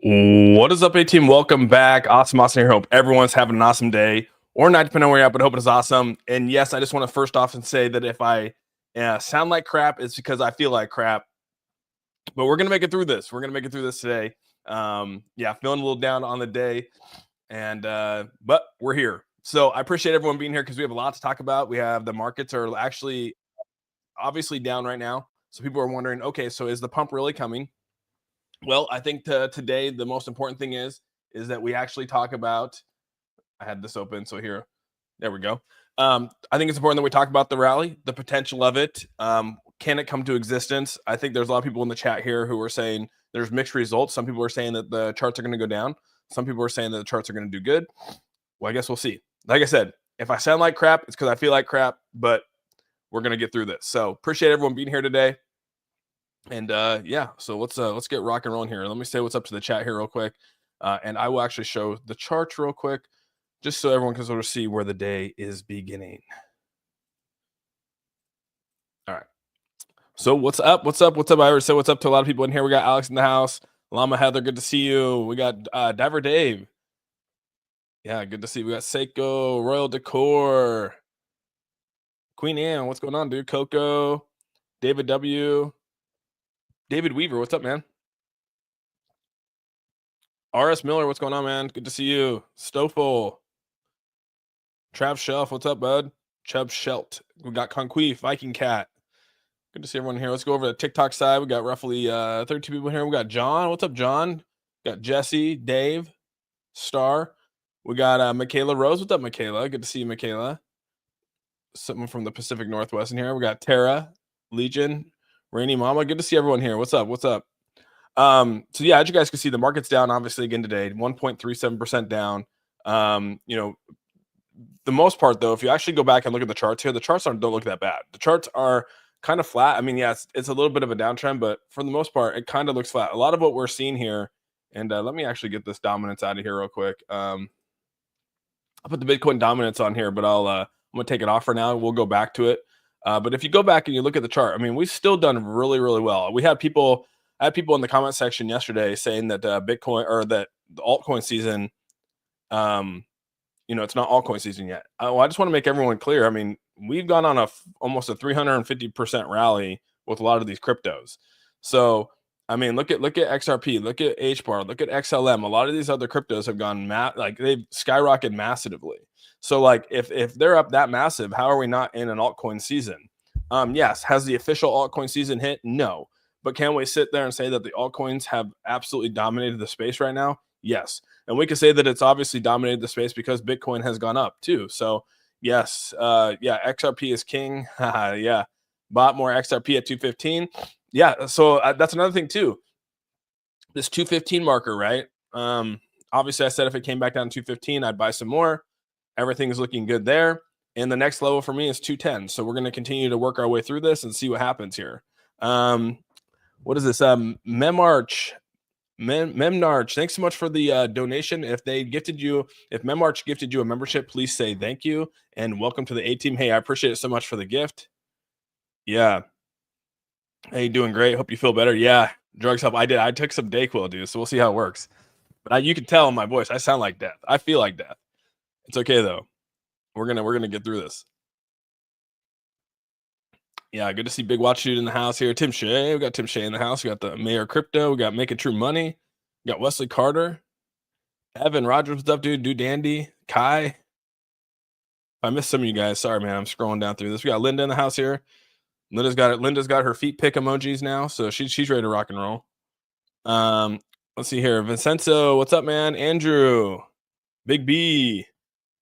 What is up, A team? Welcome back. Awesome here. Hope everyone's having an awesome day or night, depending on where you're at, but hope it is awesome. And yes, I just want to first off and say that if I sound like crap, it's because I feel like crap. But we're gonna make it through this. We're gonna make it through this today. Yeah, feeling a little down on the day, and but we're here. So I appreciate everyone being here because we have a lot to talk about. We have the markets are actually obviously down right now. So people are wondering, okay, so is the pump really coming? Well, I think today the most important thing is that we actually talk about. I had this open, so there we go. I think it's important that we talk about the rally, the potential of it. Can it come to existence? I think there's a lot of people in the chat here who are saying there's mixed results. Some people are saying that the charts are going to go down. Some people are saying that the charts are going to do good. Well, I guess we'll see. Like I said, if I sound like crap, it's because I feel like crap, but we're going to get through this. So appreciate everyone being here today. And yeah, so let's get rock and rolling here. Let me say what's up to the chat here real quick, and I will actually show the charts real quick, just so everyone can sort of see where the day is beginning. All right. So what's up? What's up? What's up? I already said what's up to a lot of people in here. We got Alex in the house. Llama Heather, good to see you. We got Diver Dave. Yeah, good to see you. We got Seiko, Royal Decor, Queen Anne. What's going on, dude? Coco, David W. David Weaver, what's up, man? RS Miller, what's going on, man? Good to see you. Stofel. Trav Shelf, what's up, bud? Chubb Shelt. We got Conqueef, Viking Cat. Good to see everyone here. Let's go over to the TikTok side. We got roughly 32 people here. We got John. What's up, John? Got Jesse, Dave, Star. We got Michaela Rose. What's up, Michaela? Good to see you, Michaela. Someone from the Pacific Northwest in here. We got Tara, Legion, Rainy Mama. Good to see everyone here. What's up? What's up? So yeah, as you guys can see, the market's down obviously again today, 1.37% down. You know, the most part though, if you actually go back and look at the charts here, the charts don't look that bad. The charts are kind of flat. I mean, yeah, it's a little bit of a downtrend, but for the most part, it kind of looks flat. A lot of what we're seeing here, and let me actually get this dominance out of here real quick. I'll put the Bitcoin dominance on here, but I'm gonna take it off for now. We'll go back to it. But if you go back and you look at the chart, I mean, we've still done really, really well. I had people in the comment section yesterday saying that Bitcoin or that the altcoin season, you know, it's not altcoin season yet. I just want to make everyone clear. I mean, we've gone on almost a 350% rally with a lot of these cryptos. So, I mean, look at XRP, look at Hbar, look at XLM. A lot of these other cryptos have gone like they've skyrocketed massively. So, like, if they're up that massive, how are we not in an altcoin season? Yes. Has the official altcoin season hit? No. But can we sit there and say that the altcoins have absolutely dominated the space right now? Yes. And we can say that it's obviously dominated the space because Bitcoin has gone up too. So yes, yeah, XRP is king. Yeah, bought more XRP at 215. Yeah, so that's another thing too. This 215 marker, right? Obviously, I said if it came back down to 215, I'd buy some more. Everything is looking good there. And the next level for me is 210. So we're going to continue to work our way through this and see what happens here. What is this? Memarch. Memnarch, thanks so much for the donation. If Memarch gifted you a membership, please say thank you and welcome to the A team. Hey, I appreciate it so much for the gift. Yeah. Hey, doing great. Hope you feel better. Yeah, drugs help. I took some Dayquil, dude. So we'll see how it works. But you can tell in my voice, I sound like death. I feel like death. It's okay though. We're gonna get through this. Yeah, good to see Big Watch Dude in the house here. Tim Shea, we got Tim Shea in the house. We got the Mayor Crypto. We got Making True Money. We got Wesley Carter. Evan Rogers, what's up, dude? Dude Dandy. Kai. I missed some of you guys. Sorry, man. I'm scrolling down through this. We got Linda in the house here. Linda's got her feet pick emojis now, so she's ready to rock and roll. Let's see here. Vincenzo, what's up, man? Andrew. Big B.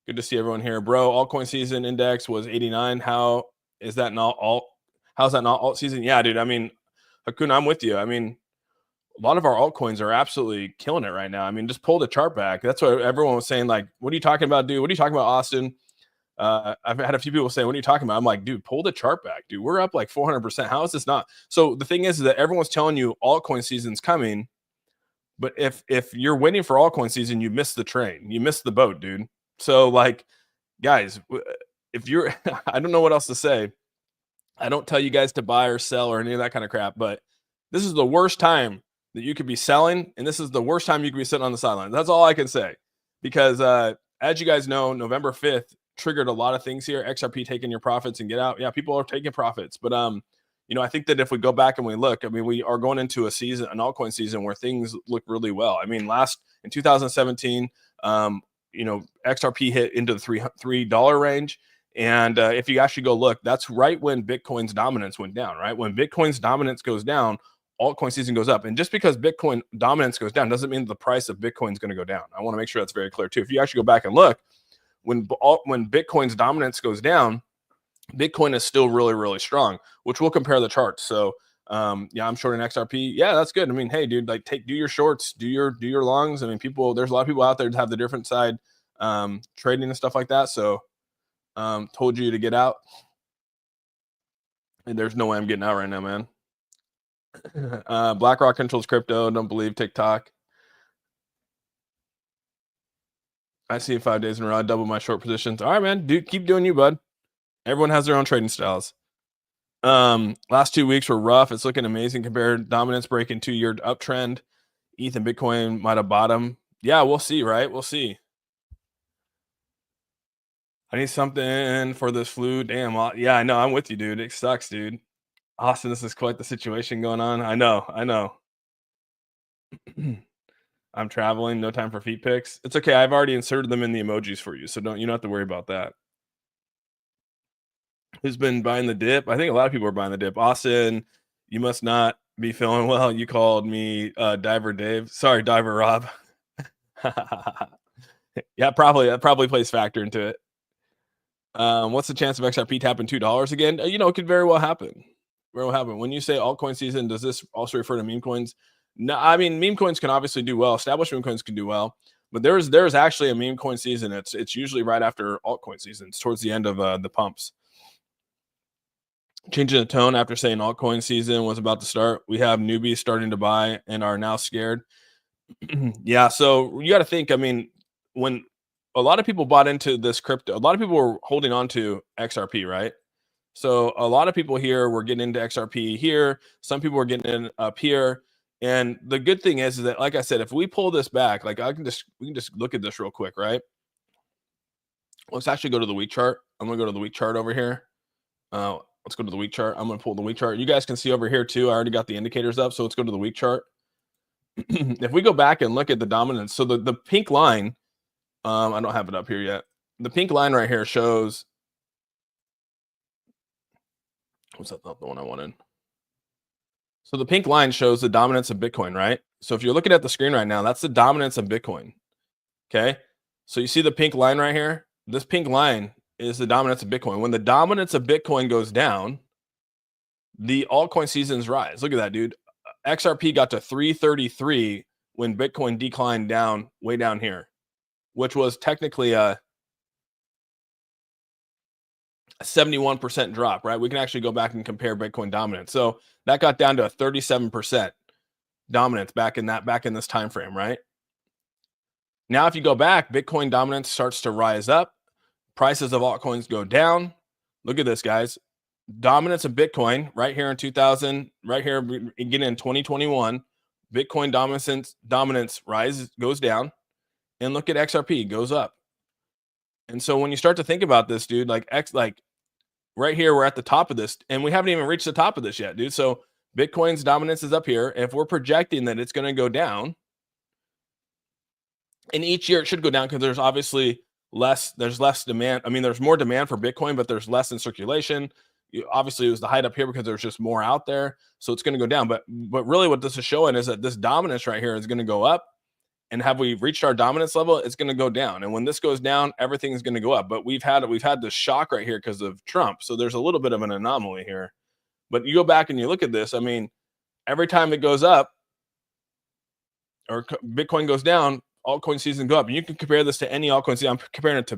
Good to see everyone here. Bro, altcoin season index was 89. How is that not alt? How's that not alt season? Yeah, dude. I mean, Hakuna, I'm with you. I mean, a lot of our altcoins are absolutely killing it right now. I mean, just pull the chart back. That's what everyone was saying. Like, what are you talking about, dude? What are you talking about, Austin? I've had a few people say, what are you talking about? I'm like, dude, pull the chart back, dude. We're up like 400%. How is this not? So the thing is that everyone's telling you altcoin season's coming. But if you're waiting for altcoin season, you missed the train. You missed the boat, dude. So, like, guys, if you're, I don't know what else to say. I don't tell you guys to buy or sell or any of that kind of crap, but this is the worst time that you could be selling, and this is the worst time you could be sitting on the sidelines. That's all I can say, because as you guys know, November 5th triggered a lot of things here. XRP taking your profits and get out. Yeah, people are taking profits, but I think that if we go back and we look, I mean, we are going into a season, an altcoin season, where things look really well. I mean, in 2017, XRP hit into the $3 range. And if you actually go look, that's right when Bitcoin's dominance went down, right? When Bitcoin's dominance goes down, altcoin season goes up. And just because Bitcoin dominance goes down doesn't mean the price of Bitcoin is going to go down. I want to make sure that's very clear too. If you actually go back and look, when Bitcoin's dominance goes down, Bitcoin is still really, really strong, which we'll compare the charts. So I'm shorting XRP. Yeah, that's good. I mean, hey, dude, like do your shorts, do your longs. I mean, there's a lot of people out there that have the different side trading and stuff like that. So told you to get out. And there's no way I'm getting out right now, man. BlackRock controls crypto. Don't believe TikTok. I see it 5 days in a row. I double my short positions. All right, man. Dude, keep doing you, bud. Everyone has their own trading styles. Last 2 weeks were rough. It's looking amazing compared dominance breaking 2-year uptrend. ETH and Bitcoin might have bottomed. Yeah, we'll see, right? We'll see. I need something for this flu. Damn. Yeah, I know. I'm with you, dude. It sucks, dude. Austin, this is quite the situation going on. I know. I'm traveling. No time for feet pics. It's okay. I've already inserted them in the emojis for you, so you don't have to worry about that. Who's been buying the dip? I think a lot of people are buying the dip. Austin, you must not be feeling well. You called me Diver Dave. Sorry, Diver Rob. Yeah, that probably plays factor into it. What's the chance of XRP tapping $2 again? It could very well happen. When you say altcoin season, does this also refer to meme coins? No, I mean, meme coins can obviously do well. Established meme coins can do well, but there's actually a meme coin season. It's usually right after altcoin season. It's towards the end of the pumps. Changing the tone after saying altcoin season was about to start. We have newbies starting to buy and are now scared. Yeah, so you got to think. I mean, when a lot of people bought into this crypto, a lot of people were holding on to XRP, right? So a lot of people here were getting into XRP here. Some people were getting in up here. And the good thing is that, like I said, if we pull this back, like we can just look at this real quick, right? Let's actually go to the week chart. I'm gonna go to the week chart over here. Let's go to the week chart. I'm gonna pull the week chart. You guys can see over here too. I already got the indicators up, so let's go to the week chart. If we go back and look at the dominance, so the pink line, I don't have it up here yet. The pink line right here shows. Was that not the one I wanted? So the pink line shows the dominance of Bitcoin, right? So if you're looking at the screen right now, that's the dominance of Bitcoin. Okay. So you see the pink line right here? This pink line is the dominance of Bitcoin. When the dominance of Bitcoin goes down, the altcoin seasons rise. Look at that, dude. XRP got to 333 when Bitcoin declined down way down here, which was technically a 71% drop, right? We can actually go back and compare Bitcoin dominance. So that got down to a 37% dominance back in this time frame, right? Now, if you go back, Bitcoin dominance starts to rise up. Prices of altcoins go down. Look at this, guys. Dominance of Bitcoin right here in 2000, right here again in 2021. Bitcoin dominance goes down, and look at XRP goes up. And so when you start to think about this, dude, like right here, we're at the top of this, and we haven't even reached the top of this yet, dude. So Bitcoin's dominance is up here. If we're projecting that it's going to go down, and each year it should go down because there's obviously less demand. I mean, there's more demand for Bitcoin, but there's less in circulation. Obviously, it was the height up here because there's just more out there. So it's going to go down. But really what this is showing is that this dominance right here is going to go up. And have we reached our dominance level? It's going to go down. And when this goes down, everything is going to go up. But we've had this shock right here because of Trump. So there's a little bit of an anomaly here. But you go back and you look at this. I mean, every time it goes up or Bitcoin goes down, altcoin season go up. And you can compare this to any altcoin season. I'm comparing it to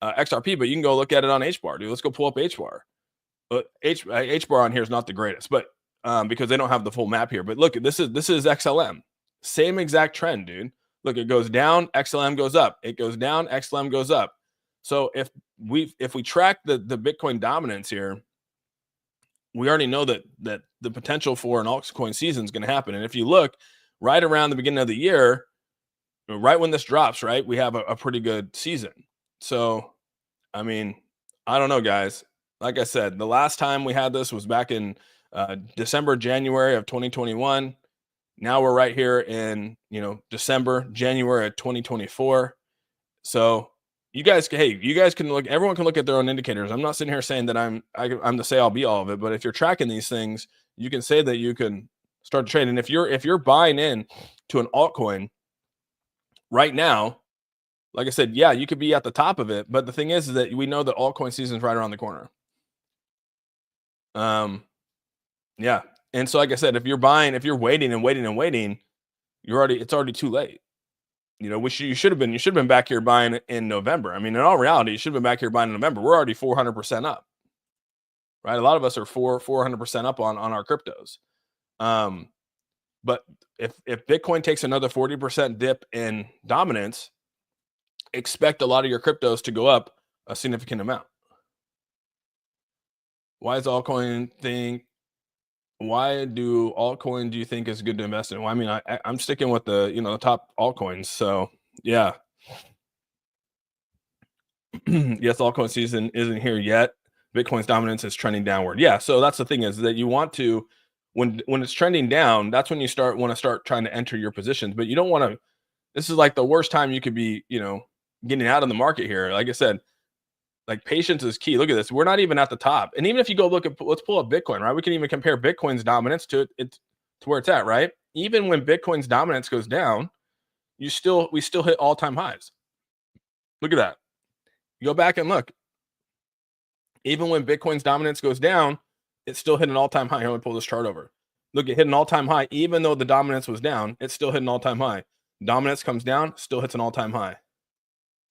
XRP, but you can go look at it on HBAR, dude. Let's go pull up HBAR. But HBAR on here is not the greatest, but because they don't have the full map here. But look, this is XLM. Same exact trend, dude. Look, it goes down, XLM goes up. It goes down, XLM goes up. So if we track the Bitcoin dominance here, we already know that the potential for an altcoin season is going to happen. And if you look right around the beginning of the year, right when this drops, right, we have a pretty good season. So, I mean, I don't know, guys. Like I said, the last time we had this was back in December, January of 2021. Now we're right here in, December, January of 2024. So you guys can look, everyone can look at their own indicators. I'm not sitting here saying that I'm the say all be all of it, but if you're tracking these things, you can say that you can start to trade. And if you're buying in to an altcoin right now, like I said, yeah, you could be at the top of it, but the thing is that we know that altcoin season is right around the corner. Yeah. And so, like I said, if you're waiting and waiting and waiting, it's already too late. You should have been back here buying in November. I mean, in all reality, you should have been back here buying in November. We're already 400% up, right? A lot of us are 400% up on our cryptos. But if Bitcoin takes another 40% dip in dominance, expect a lot of your cryptos to go up a significant amount. Why do altcoin do you think is good to invest in? Well, I mean, I'm sticking with the top altcoins. So yeah. Yes, altcoin season isn't here yet. Bitcoin's dominance is trending downward. Yeah. So that's the thing, is that you want to, when it's trending down, that's when you want to start trying to enter your positions. But you don't want to, this is like the worst time you could be, getting out of the market here. Like I said, like, patience is key. Look at this. We're not even at the top. And even if you go let's pull up Bitcoin, right? We can even compare Bitcoin's dominance to where it's at, right? Even when Bitcoin's dominance goes down, we still hit all-time highs. Look at that. You go back and look. Even when Bitcoin's dominance goes down, it's still hit an all-time high. Here, let me pull this chart over. Look, it hit an all-time high. Even though the dominance was down, it still hit an all-time high. Dominance comes down, still hits an all-time high.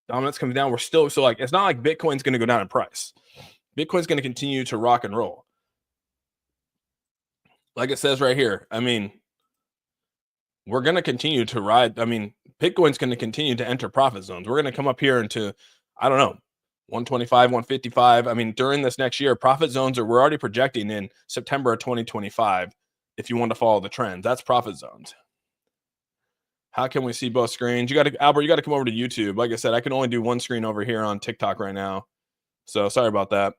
Dominance comes down, we're still, so like, it's not like Bitcoin's going to go down in price. Bitcoin's going to continue to rock and roll. Like it says right here, I mean, we're going to continue to ride. I mean, Bitcoin's going to continue to enter profit zones. We're going to come up here into, I don't know, 125, 155. I mean, during this next year, profit zones we're already projecting in September of 2025. If you want to follow the trends, that's profit zones. How can we see both screens? Albert, you got to come over to YouTube. Like I said, I can only do one screen over here on TikTok right now. So sorry about that.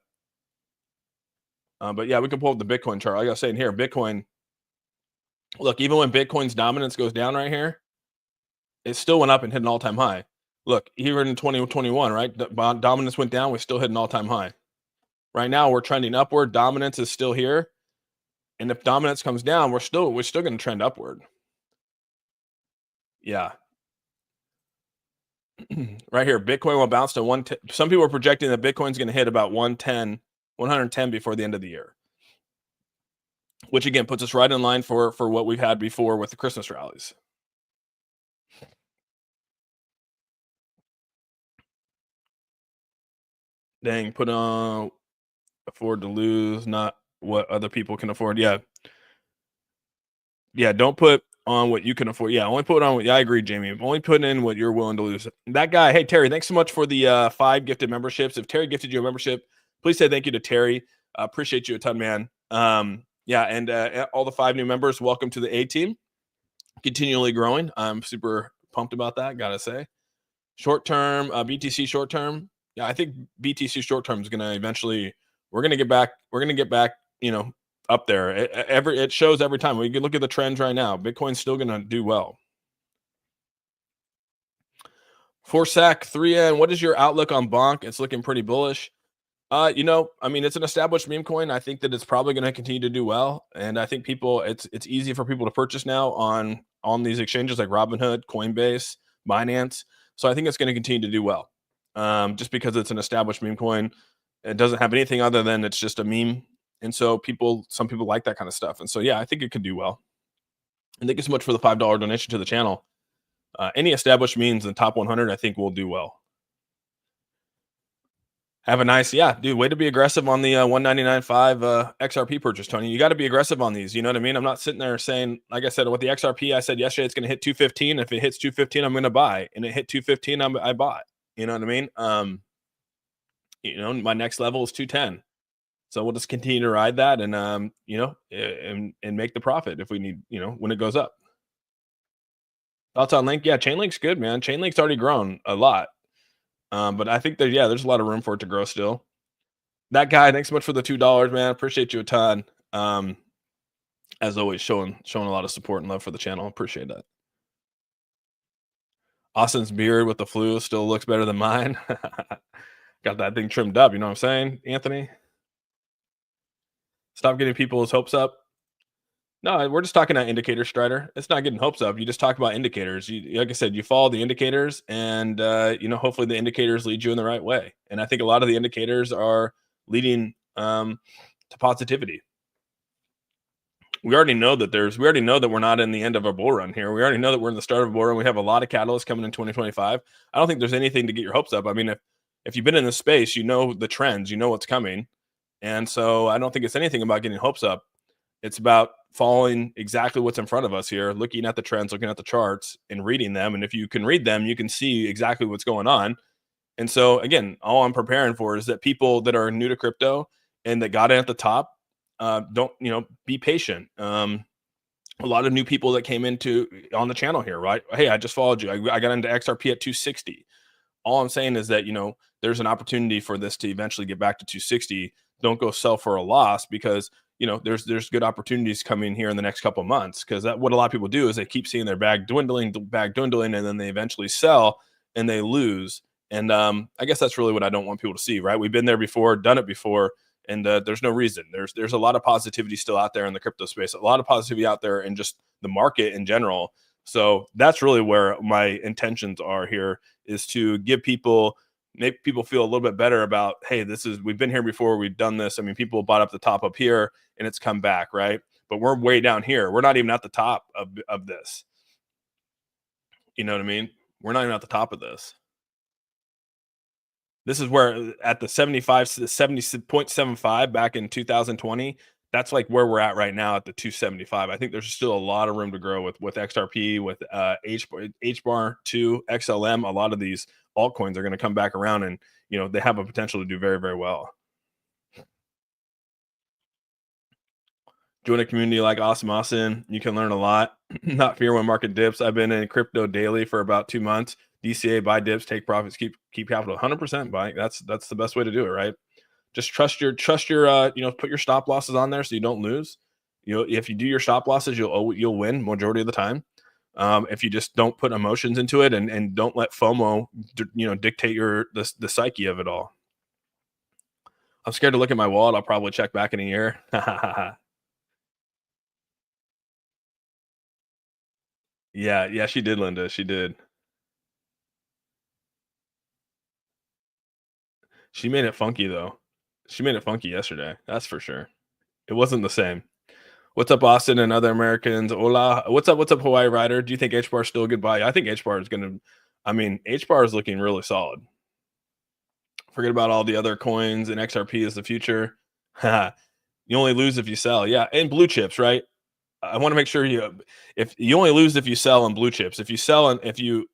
But yeah, we can pull up the Bitcoin chart. Like I was saying here, Bitcoin, look, even when Bitcoin's dominance goes down right here, it still went up and hit an all-time high. Look, here in 2021, right? Dominance went down, we still hit an all-time high. Right now, we're trending upward. Dominance is still here. And if dominance comes down, we're still going to trend upward. Yeah. Right here, Bitcoin will bounce to 110. Some people are projecting that Bitcoin's going to hit about 110 before the end of the year, which again puts us right in line for what we've had before with the Christmas rallies. Dang, put on afford to lose, not what other people can afford. Yeah. Yeah, don't put on what you can afford. Yeah, only put on what. Yeah, I agree, Jamie. Only put in what you're willing to lose. That guy, hey Terry, thanks so much for the 5 gifted memberships. If Terry gifted you a membership, please say thank you to Terry. Appreciate you a ton, man. Yeah, and all the 5 new members, welcome to the A team. Continually growing. I'm super pumped about that. Gotta say, short term, BTC short term. Yeah, I think BTC short term is gonna eventually. We're gonna get back. Up there. It shows every time. We can look at the trends right now. Bitcoin's still going to do well. For SAC 3N, what is your outlook on Bonk? It's looking pretty bullish. I mean, it's an established meme coin. I think that it's probably going to continue to do well, and I think it's easy for people to purchase now on these exchanges like Robinhood, Coinbase, Binance. So I think it's going to continue to do well, just because it's an established meme coin. It doesn't have anything other than it's just a meme. And so some people like that kind of stuff. And so, yeah, I think it could do well. And thank you so much for the $5 donation to the channel. Any established memes in the top 100, I think will do well. Have a nice, dude, way to be aggressive on the 199.5 XRP purchase, Tony. You got to be aggressive on these. You know what I mean? I'm not sitting there saying, like I said, with the XRP, I said yesterday it's going to hit 215. If it hits 215, I'm going to buy. And it hit 215, I bought. You know what I mean? My next level is 210. So we'll just continue to ride that and you know, and make the profit if we need, you know, when it goes up. Thoughts on Link? Yeah, Chainlink's good, man. Chainlink's already grown a lot. But I think that, yeah, there's a lot of room for it to grow still. That guy, thanks so much for the $2, man. Appreciate you a ton. As always, showing a lot of support and love for the channel. Appreciate that. Austin's beard with the flu still looks better than mine. Got that thing trimmed up, you know what I'm saying, Anthony? Stop getting people's hopes up. No, we're just talking about indicators, Strider. It's not getting hopes up. You just talk about indicators. You, like I said, you follow the indicators, and you know, hopefully the indicators lead you in the right way. And I think a lot of the indicators are leading to positivity. We already know that we're not in the end of a bull run here. We already know that we're in the start of a bull run. We have a lot of catalysts coming in 2025. I don't think there's anything to get your hopes up. I mean, if you've been in this space, you know the trends, you know what's coming, and so I don't think it's anything about getting hopes up. It's about following exactly what's in front of us here, looking at the trends, looking at the charts, and reading them. And if you can read them, you can see exactly what's going on. And so, again, all I'm preparing for is that people that are new to crypto and that got in at the top, don't, you know, be patient. A lot of new people that came into on the channel here, right? Hey, I just followed you. I got into XRP at 260. All I'm saying is that, you know, there's an opportunity for this to eventually get back to 260. Don't go sell for a loss, because you know there's good opportunities coming here in the next couple of months. Because that what a lot of people do is they keep seeing their bag dwindling, and then they eventually sell and they lose. And I guess that's really what I don't want people to see, right? We've been there before, done it before, and there's no reason. There's a lot of positivity still out there in the crypto space, a lot of positivity out there in just the market in general. So that's really where my intentions are here, is to give people, make people feel a little bit better about, hey, we've been here before, we've done this. I mean, people bought up the top up here and it's come back, right? But we're way down here. We're not even at the top of this. You know what I mean? We're not even at the top of this. This is where at the 70.75 back in 2020, that's like where we're at right now at the 275. I think there's still a lot of room to grow with XRP, with Hbar 2, XLM. A lot of these altcoins are going to come back around, and you know they have a potential to do very, very well. Join a community like AuzSOME Austin. You can learn a lot. Not fear when market dips. I've been in crypto daily for about 2 months. DCA, buy dips, take profits, keep capital. 100% buying. That's the best way to do it, right? Just trust your you know, put your stop losses on there so you don't lose. You know, if you do your stop losses, you'll win majority of the time. If you just don't put emotions into it and don't let FOMO, you know, dictate the psyche of it all. I'm scared to look at my wallet. I'll probably check back in a year. Yeah, she did, Linda. She did. She made it funky though. She made it funky yesterday. That's for sure. It wasn't the same. What's up, Austin and other Americans? Hola. What's up, Hawaii Rider? Do you think Hbar is still a good buy? I think Hbar is gonna, I mean, Hbar is looking really solid. Forget about all the other coins, and XRP is the future. You only lose if you sell. Yeah, and blue chips, right? I want to make sure if you only lose if you sell in blue chips. If you sell and if you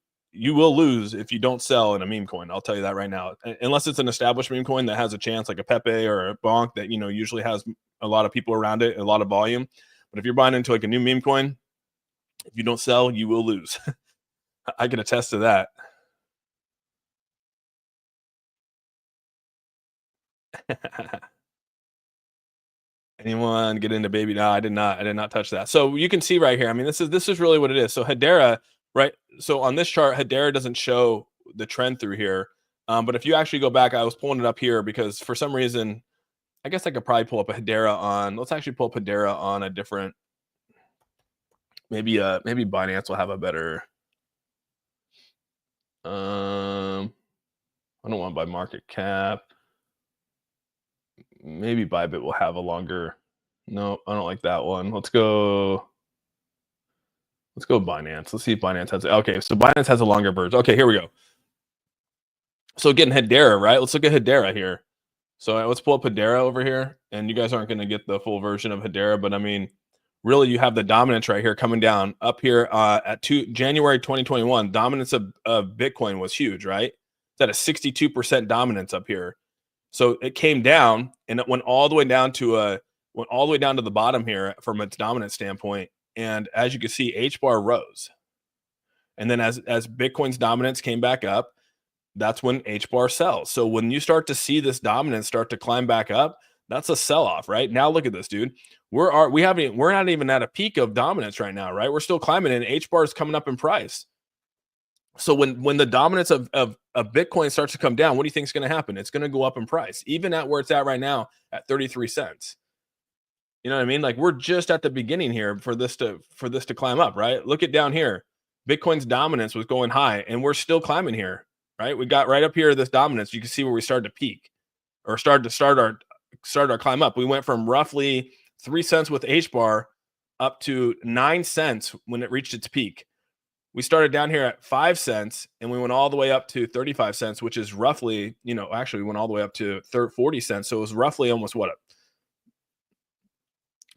will lose if you don't sell in a meme coin. I'll tell you that right now. Unless it's an established meme coin that has a chance, like a Pepe or a Bonk, that, you know, usually has a lot of people around it, a lot of volume. But if you're buying into like a new meme coin, if you don't sell, you will lose. I can attest to that. Anyone get into baby? No, I did not. I did not touch that. So you can see right here. I mean, this is really what it is. So Hedera, right? So on this chart, Hedera doesn't show the trend through here. But if you actually go back, I was pulling it up here because for some reason, I guess I could probably pull up a Hedera on. Let's actually pull up Hedera on a different. Maybe Binance will have a better. I don't want to buy market cap. Maybe Bybit will have a longer. No, I don't like that one. Let's go Binance. Let's see if Binance has. Okay, so Binance has a longer version. Okay, here we go. So again, Hedera, right? Let's look at Hedera here. So let's pull up Hedera over here, and you guys aren't going to get the full version of Hedera, but I mean, really, you have the dominance right here coming down up here at January 2021. Dominance of Bitcoin was huge, right? It's at a 62% dominance up here. So it came down and it went all the way down to the bottom here from its dominant standpoint. And as you can see, H bar rose. And then as Bitcoin's dominance came back up, that's when H bar sells. So when you start to see this dominance start to climb back up, that's a sell-off, right? Now look at this, dude. We're not even at a peak of dominance right now, right? We're still climbing, and H bar is coming up in price. So when the dominance of Bitcoin starts to come down, what do you think is going to happen? It's going to go up in price, even at where it's at right now at 33 cents. You know what I mean? Like, we're just at the beginning here for this to climb up, right? Look at down here. Bitcoin's dominance was going high, and we're still climbing here, right? We got right up here this dominance. You can see where we started to peak, or start our climb up. We went from roughly 3 cents with H bar up to 9 cents when it reached its peak. We started down here at 5 cents, and we went all the way up to 35 cents, which is roughly, actually we went all the way up to 40 cents. So it was roughly almost what, a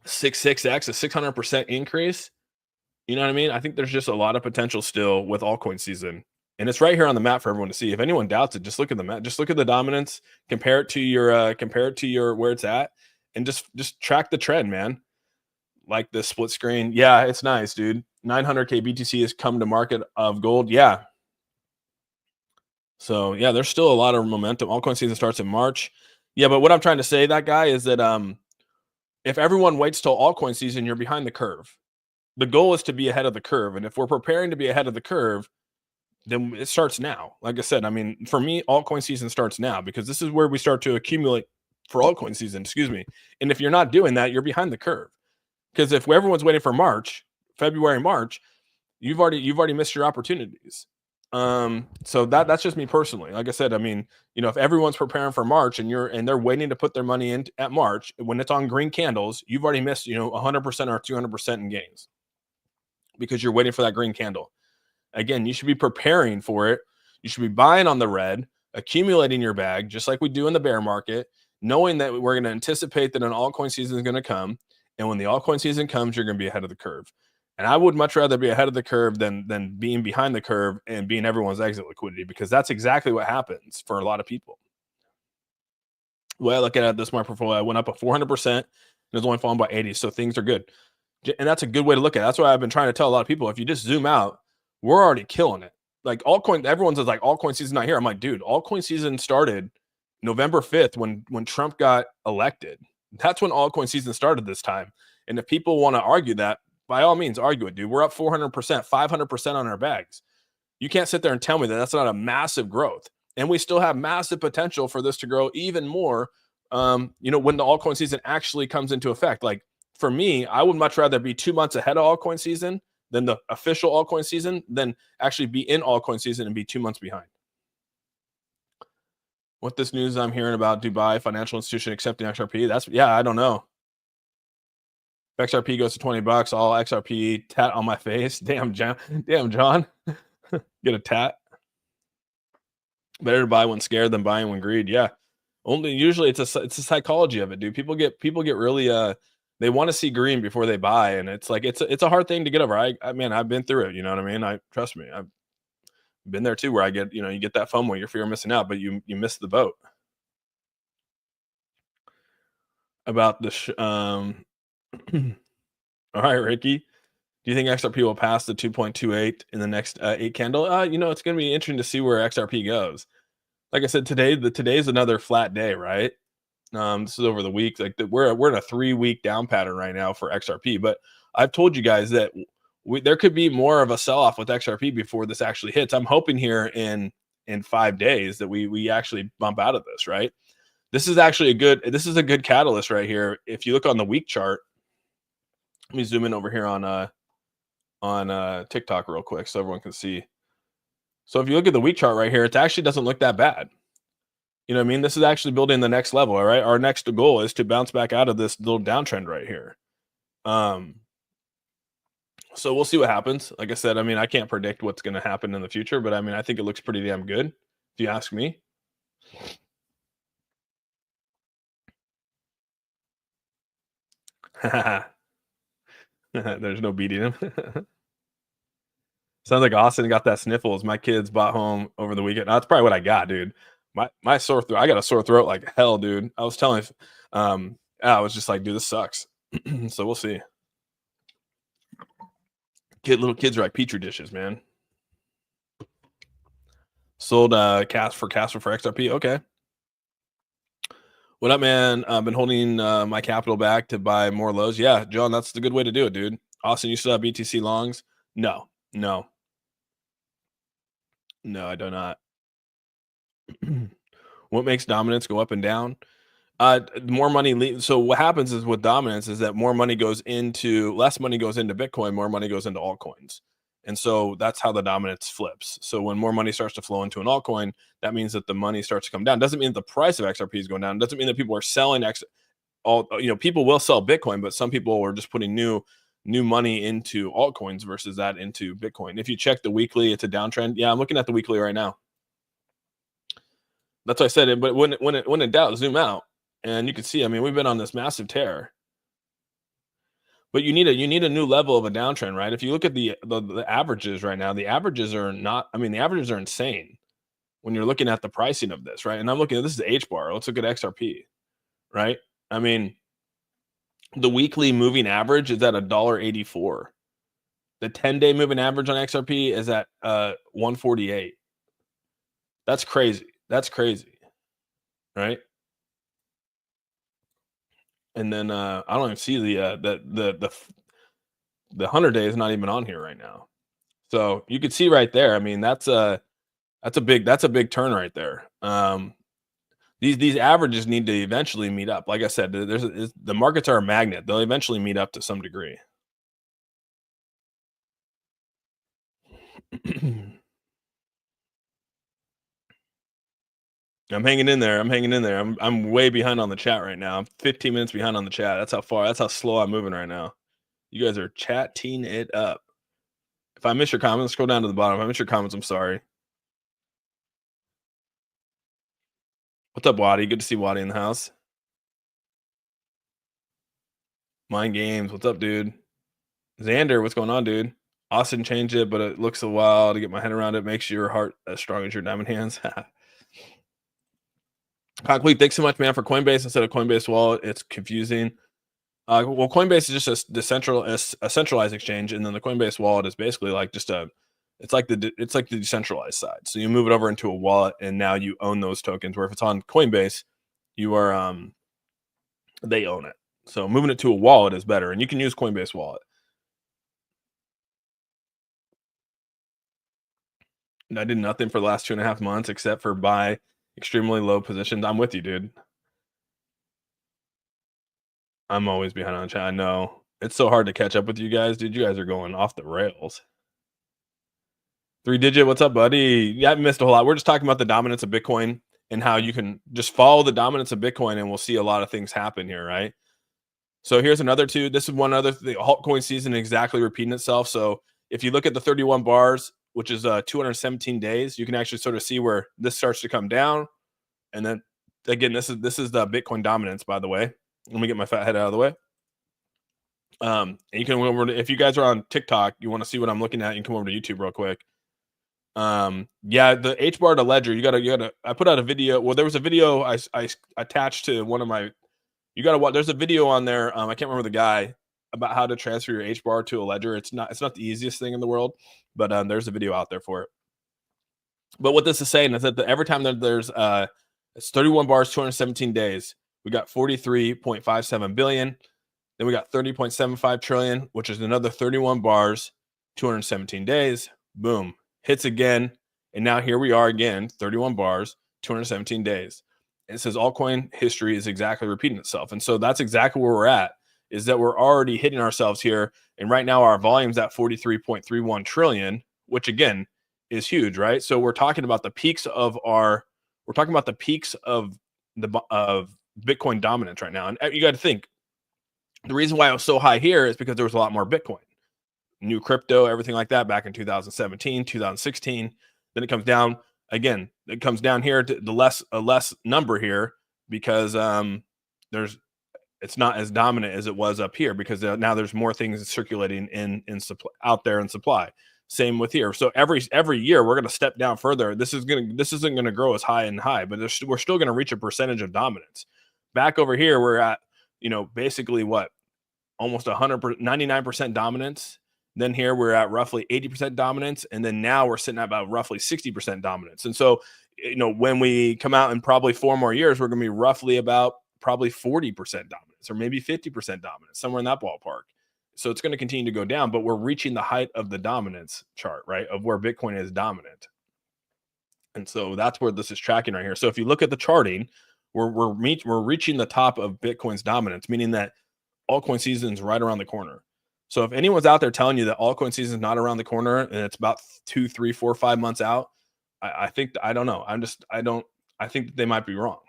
6x, a 600% increase. You know what I mean? I think there's just a lot of potential still with altcoin season. And it's right here on the map for everyone to see. If anyone doubts it, just look at the map. Just look at the dominance, compare it to your where it's at, and just track the trend, man. Like this split screen. Yeah, it's nice, dude. 900K BTC has come to market of gold. Yeah. So yeah, there's still a lot of momentum. Altcoin season starts in March. Yeah, but what I'm trying to say, that guy, is that if everyone waits till altcoin season, you're behind the curve. The goal is to be ahead of the curve. And if we're preparing to be ahead of the curve, then it starts now. Like I said, I mean, for me, altcoin season starts now, because this is where we start to accumulate for altcoin season, excuse me. And if you're not doing that, you're behind the curve. Because if everyone's waiting for February, March, you've already missed your opportunities. So that's just me personally. Like I said, I mean, if everyone's preparing for March and they're waiting to put their money in at March, when it's on green candles, you've already missed, 100% or 200% in gains, because you're waiting for that green candle. Again, you should be preparing for it. You should be buying on the red, accumulating your bag, just like we do in the bear market, knowing that we're going to anticipate that an altcoin season is going to come. And when the altcoin season comes, you're going to be ahead of the curve. And I would much rather be ahead of the curve than being behind the curve and being everyone's exit liquidity, because that's exactly what happens for a lot of people. Well, look at this, my portfolio. I went up 400%, and it's only fallen by 80. So things are good. And that's a good way to look at it. That's why I've been trying to tell a lot of people, if you just zoom out, we're already killing it. Like altcoin, everyone's like, altcoin season not here. I'm like, dude, altcoin season started November 5th when Trump got elected. That's when altcoin season started this time. And if people want to argue that, by all means, argue it, dude. We're up 400%, 500% on our bags. You can't sit there and tell me that that's not a massive growth. And we still have massive potential for this to grow even more, when the altcoin season actually comes into effect. Like, for me, I would much rather be 2 months ahead of altcoin season than the official altcoin season, than actually be in altcoin season and be 2 months behind. What this news I'm hearing about Dubai financial institution accepting XRP? I don't know. If XRP goes to $20, all XRP tat on my face. Damn, John. Get a tat. Better to buy when scared than buying when greed. Yeah. Usually it's a psychology of it, dude. People get really they want to see green before they buy, and it's like it's a hard thing to get over. I've been through it, you know what I mean? Trust me. I've been there too, where I get, you get that FOMO, your fear of missing out, but you miss the boat. About the all right, Ricky. Do you think XRP will pass the 2.28 in the next 8 candle? It's going to be interesting to see where XRP goes. Like I said, today's another flat day, right? This is over the week. Like we're in a 3-week down pattern right now for XRP. But I've told you guys that there could be more of a sell-off with XRP before this actually hits. I'm hoping here in 5 days that we actually bump out of this, right? This is actually a good catalyst right here. If you look on the week chart, let me zoom in over here on TikTok real quick so everyone can see. So if you look at the week chart right here, it actually doesn't look that bad. You know what I mean? This is actually building the next level, all right? Our next goal is to bounce back out of this little downtrend right here. So we'll see what happens. Like I said, I can't predict what's going to happen in the future, but I think it looks pretty damn good, if you ask me. There's no beating him. Sounds like Austin got that sniffles. My kids bought home over the weekend. That's probably what I got, dude. My sore throat. I got a sore throat like hell, dude. I was telling, I was just like, dude, this sucks. So we'll see. Little kids are like petri dishes, man. Sold Casper for XRP. Okay. What up, man? I've been holding my capital back to buy more lows. Yeah, John, that's the good way to do it, dude. Austin, you still have BTC longs? No, no, no, I do not. What makes dominance go up and down? More money. So what happens is with dominance is that more money goes into less money goes into Bitcoin, more money goes into altcoins. And so that's how the dominance flips. So when more money starts to flow into an altcoin, that means that the money starts to come down. Doesn't mean that the price of XRP is going down. Doesn't mean that people are selling people will sell Bitcoin, but some people are just putting new money into altcoins versus that into Bitcoin. If you check the weekly, it's a downtrend. Yeah, I'm looking at the weekly right now. That's what I said. But when in doubt, zoom out. And you can see, I mean, we've been on this massive tear, but you need a new level of a downtrend, right? If you look at the averages right now, the averages are not. I mean, the averages are insane when you're looking at the pricing of this, right? And I'm looking at this is H bar. Let's look at XRP, right? I mean, the weekly moving average is at $1.84. The 10-day moving average on XRP is at 148. That's crazy. That's crazy, right? And then I don't even see the 100-day is not even on here right now. So you can see right there. I mean, that's a big turn right there. These averages need to eventually meet up. Like I said, the markets are a magnet. They'll eventually meet up to some degree. I'm hanging in there. I'm way behind on the chat right now. I'm 15 minutes behind on the chat. That's how slow I'm moving right now. You guys are chatting it up. If I miss your comments, scroll down to the bottom. If I miss your comments, I'm sorry. What's up, Waddy? Good to see Waddy in the house. Mind Games. What's up, dude? Xander, what's going on, dude? Austin changed it, but it looks a while to get my head around it. Makes your heart as strong as your diamond hands. Concrete, thanks so much, man, for Coinbase instead of Coinbase Wallet. It's confusing. Well, Coinbase is just a centralized exchange, and then the Coinbase Wallet is basically like just it's like the decentralized side. So you move it over into a wallet, and now you own those tokens. Where if it's on Coinbase, you are they own it. So moving it to a wallet is better, and you can use Coinbase Wallet. And I did nothing for the last 2.5 months except for buy extremely low positions. I'm with you, dude. I'm always behind on chat. I know. It's so hard to catch up with you guys, dude. You guys are going off the rails. 3-digit, what's up, buddy? Yeah, I missed a whole lot. We're just talking about the dominance of Bitcoin and how you can just follow the dominance of Bitcoin and we'll see a lot of things happen here, right? So here's another two. This is one other thing. Altcoin season exactly repeating itself. So if you look at the 31 bars, which is 217 days, you can actually sort of see where this starts to come down. And then again, this is the Bitcoin dominance, by the way. Let me get my fat head out of the way. And you can over if you guys are on TikTok, you want to see what I'm looking at, you can come over to YouTube real quick. Yeah, the H bar to ledger, you gotta I put out a video. Well, there was a video I attached to one of my you gotta watch. There's a video on there. I can't remember the guy about how to transfer your H bar to a ledger. It's not the easiest thing in the world, but there's a video out there for it. But what this is saying is that every time that there's it's 31 bars, 217 days, we got 43.57 billion. Then we got 30.75 trillion, which is another 31 bars, 217 days. Boom, hits again, and now here we are again, 31 bars, 217 days. And it says altcoin history is exactly repeating itself, and so that's exactly where we're at. Is that we're already hitting ourselves here, and right now our volume's at 43.31 trillion, which again is huge, right? So we're talking about the peaks of Bitcoin dominance right now, and you got to think the reason why it was so high here is because there was a lot more Bitcoin, new crypto, everything like that back in 2017, 2016. Then it comes down again. It comes down here to a less number here because it's not as dominant as it was up here because now there's more things circulating in supply out there in supply. Same with here. So every year we're going to step down further. This isn't going to grow as high and high, but we're still going to reach a percentage of dominance. Back over here, we're at basically what, almost 99% dominance. Then here we're at roughly 80% dominance, and then now we're sitting at about roughly 60% dominance. And so when we come out in probably 4 more years, we're going to be roughly about probably 40% dominance, or maybe 50% dominance, somewhere in that ballpark. So it's going to continue to go down, but we're reaching the height of the dominance chart, right? Of where Bitcoin is dominant. And so that's where this is tracking right here. So if you look at the charting, we're reaching the top of Bitcoin's dominance, meaning that altcoin season is right around the corner. So if anyone's out there telling you that altcoin season is not around the corner and it's about 2, 3, 4, 5 months out, I think, I don't know. I think that they might be wrong.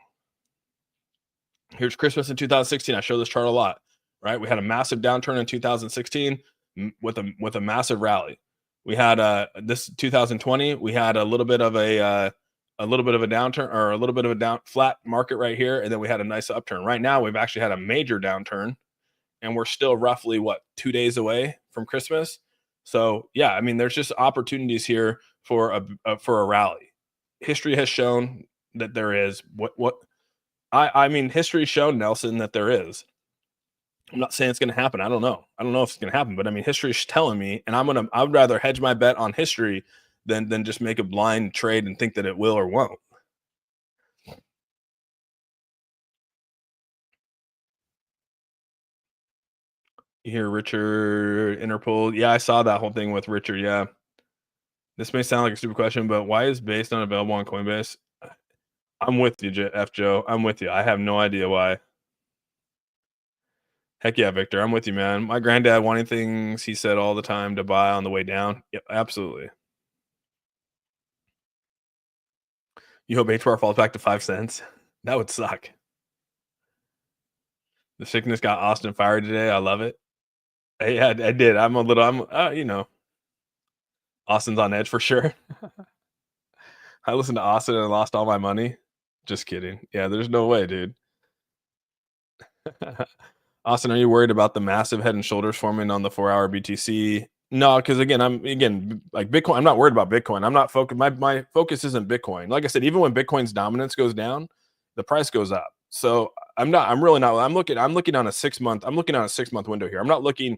Here's Christmas in 2016. I show this chart a lot, right? We had a massive downturn in 2016 with a massive rally. We had this 2020. We had a little bit of a downturn, or a little bit of a flat market right here, and then we had a nice upturn. Right now, we've actually had a major downturn, and we're still roughly 2 days away from Christmas. So yeah, I mean, there's just opportunities here for a rally. History has shown that there is. I mean, history's shown, Nelson, that there is. I'm not saying it's going to happen. I don't know. I don't know if it's going to happen, but I mean, history's telling me, and I would rather hedge my bet on history than just make a blind trade and think that it will or won't. You hear Richard Interpol? Yeah, I saw that whole thing with Richard. Yeah, this may sound like a stupid question, but why is based on available on Coinbase? I'm with you, F Joe. I'm with you. I have no idea why. Heck yeah, Victor. I'm with you, man. My granddad wanting things he said all the time to buy on the way down. Yep, absolutely. You hope HBAR falls back to 5 cents? That would suck. The sickness got Austin fired today. I love it. Yeah, I did. Austin's on edge for sure. I listened to Austin and lost all my money. Just kidding. Yeah, there's no way, dude. Austin, are you worried about the massive head and shoulders forming on the 4-hour BTC? No, because again, like Bitcoin. I'm not worried about Bitcoin. I'm not focused. My focus isn't Bitcoin. Like I said, even when Bitcoin's dominance goes down, the price goes up. So I'm not. I'm really not. I'm looking on a 6-month. I'm looking on a 6-month window here. I'm not looking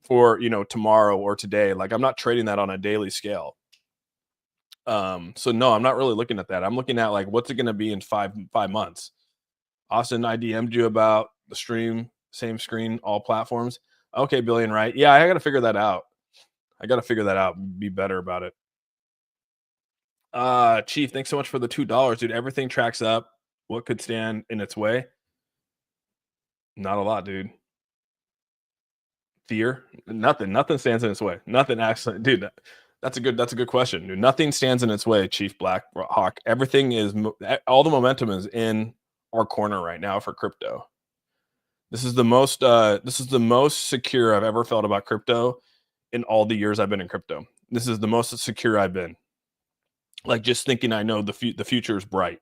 for tomorrow or today. Like I'm not trading that on a daily scale. So no, I'm not really looking at that. I'm looking at like what's it going to be in 5 months. Austin, I DM'd you about the stream, same screen, all platforms. Okay, Billion, right? Yeah, I got to figure that out. Be better about it. Chief, thanks so much for the $2, dude. Everything tracks up. What could stand in its way? Not a lot, dude. Fear? Nothing stands in its way. Nothing actually, dude. That's a good question, dude. Nothing stands in its way, Chief Black Hawk. Everything is all the momentum is in our corner right now for crypto. This is the most secure I've ever felt about crypto in all the years I've been in crypto. This is the most secure I've been. Like just thinking I know the future is bright.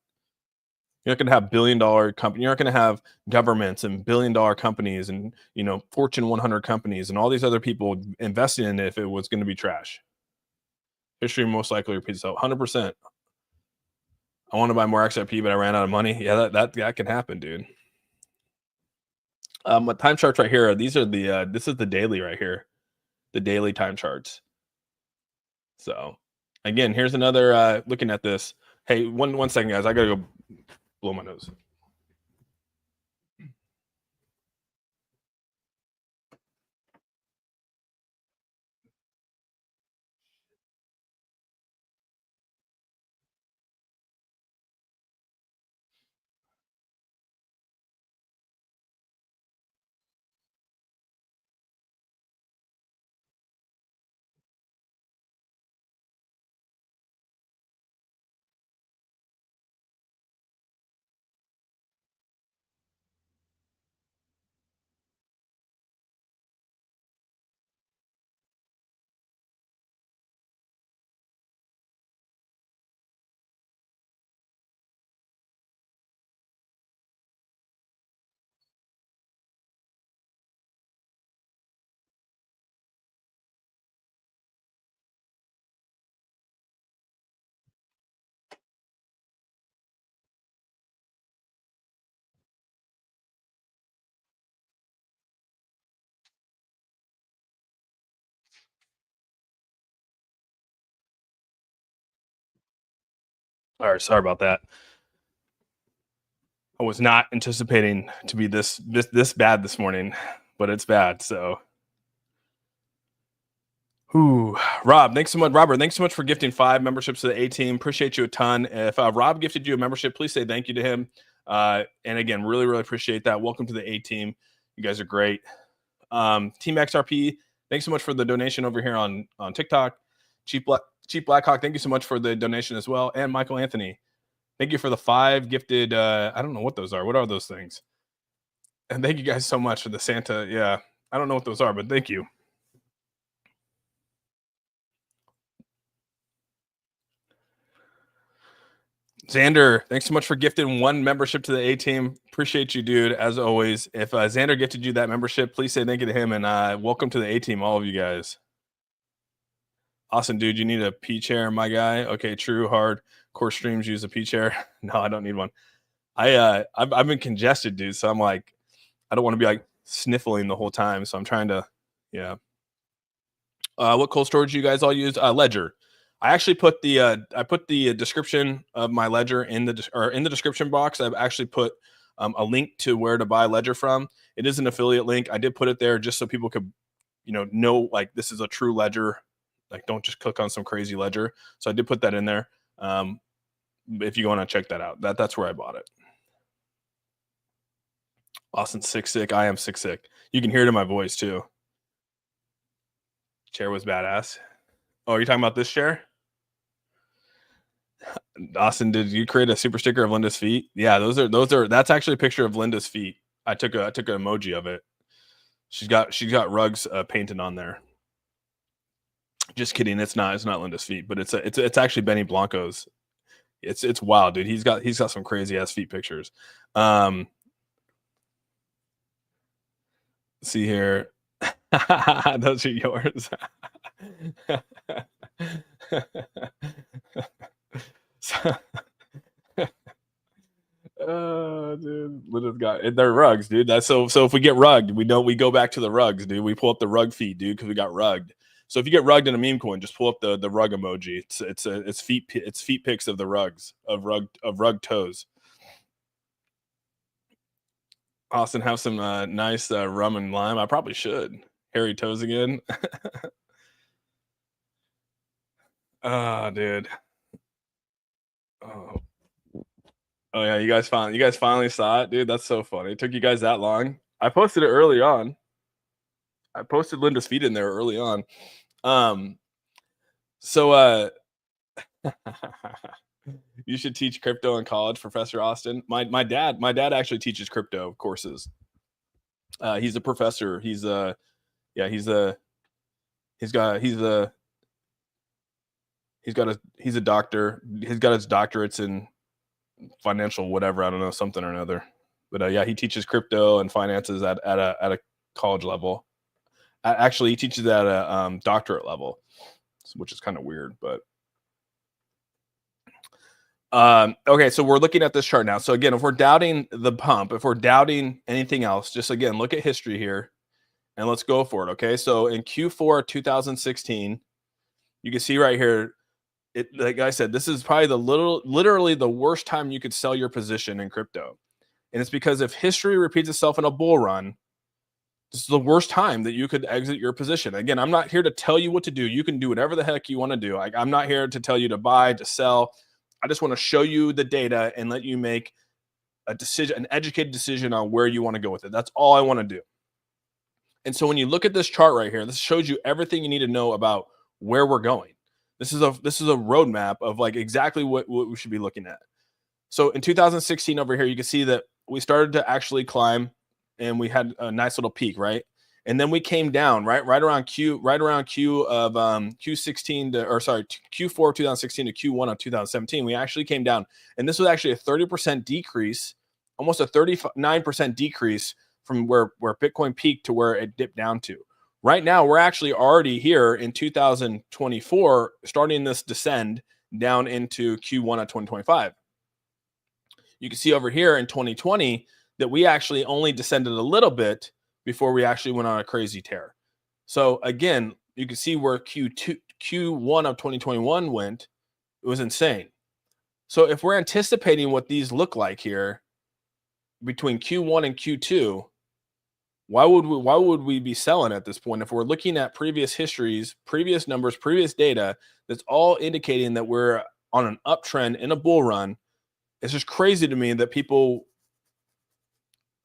You're not going to have billion-dollar company. You're not going to have governments and billion-dollar companies and Fortune 100 companies and all these other people investing in it if it was going to be trash. History most likely repeats itself. 100%. I want to buy more XRP, but I ran out of money. Yeah, that can happen, dude. My time charts right here. These are this is the daily right here, the daily time charts. So, again, here's another looking at this. Hey, one second, guys. I gotta go blow my nose. All right, sorry about that. I was not anticipating to be this bad this morning, but it's bad. So, who Rob, thanks so much. Robert, thanks so much for gifting 5 memberships to the A team. Appreciate you a ton. If Rob gifted you a membership, please say thank you to him. And again, really, really appreciate that. Welcome to the A team. You guys are great. Team XRP, thanks so much for the donation over here on TikTok. Cheap Blackhawk, thank you so much for the donation as well. And Michael Anthony, thank you for the 5 gifted. I don't know what those are. What are those things? And thank you guys so much for the Santa. Yeah, I don't know what those are, but thank you. Xander, thanks so much for gifting 1 membership to the A team. Appreciate you, dude, as always. If Xander gifted you that membership, please say thank you to him, and welcome to the A team, all of you guys. Awesome, dude. You need a P chair, my guy. Okay, true. Hard core streams use a P chair. No, I don't need one. I've been congested, dude. So I'm like, I don't want to be like sniffling the whole time. So I'm trying to, yeah. What cold storage you guys all use? Ledger. I actually put the description of my Ledger in the description box. I've actually put a link to where to buy Ledger from. It is an affiliate link. I did put it there just so people could, know like this is a true Ledger. Like, don't just click on some crazy Ledger. So I did put that in there. If you want to check that out, that's where I bought it. Austin sick. I am sick. You can hear it in my voice too. Chair was badass. Oh, you're talking about this chair? Austin, did you create a super sticker of Linda's feet? Yeah, that's actually a picture of Linda's feet. I took an emoji of it. She's got rugs painted on there. Just kidding. It's not Linda's feet, but it's actually Benny Blanco's. It's wild, dude. He's got some crazy ass feet pictures. See here. Those are yours. Dude, Linda's got they're rugs, dude. That's so if we get rugged, we go back to the rugs, dude. We pull up the rug feed, dude, because we got rugged. So if you get rugged in a meme coin, just pull up the rug emoji. It's feet pics of the rugs of rug toes. Austin, have some nice rum and lime. I probably should. Hairy toes again. Dude. Oh yeah, you guys finally saw it, dude. That's so funny. It took you guys that long. I posted it early on. I posted Linda's feet in there early on. So you should teach crypto in college, Professor Austin. My dad actually teaches crypto courses. He's a professor. He's a doctor. He's got his doctorates in financial whatever, I don't know, something or another. But yeah, he teaches crypto and finances at a college level. Actually, he teaches at a doctorate level, which is kind of weird, but okay, so we're looking at this chart now. So again, if we're doubting the pump, if we're doubting anything else, just again look at history here and let's go for it. Okay, so in Q4 2016, you can see right here, like I said, this is probably literally the worst time you could sell your position in crypto. And it's because if history repeats itself in a bull run, this is the worst time that you could exit your position. Again, I'm not here to tell you what to do. You can do whatever the heck you want to do. I'm not here to tell you to buy, to sell. I just want to show you the data and let you make a decision, an educated decision on where you want to go with it. That's all I want to do. And so when you look at this chart right here, this shows you everything you need to know about where we're going. This is a roadmap of like exactly what we should be looking at. So in 2016 over here, you can see that we started to actually climb and we had a nice little peak, right? And then we came down right around Q of Q16 to, or sorry, Q4 2016 to Q1 of 2017. We actually came down, and this was actually a 30% decrease, almost a 39% decrease from where Bitcoin peaked to where it dipped down to. Right now, we're actually already here in 2024, starting this descend down into Q1 of 2025. You can see over here in 2020 that we actually only descended a little bit before we actually went on a crazy tear. So again, you can see where Q1 of 2021 went. It was insane. So if we're anticipating what these look like here between Q1 and Q2, why would we be selling at this point if we're looking at previous histories, previous numbers, previous data that's all indicating that we're on an uptrend in a bull run? It's just crazy to me that people,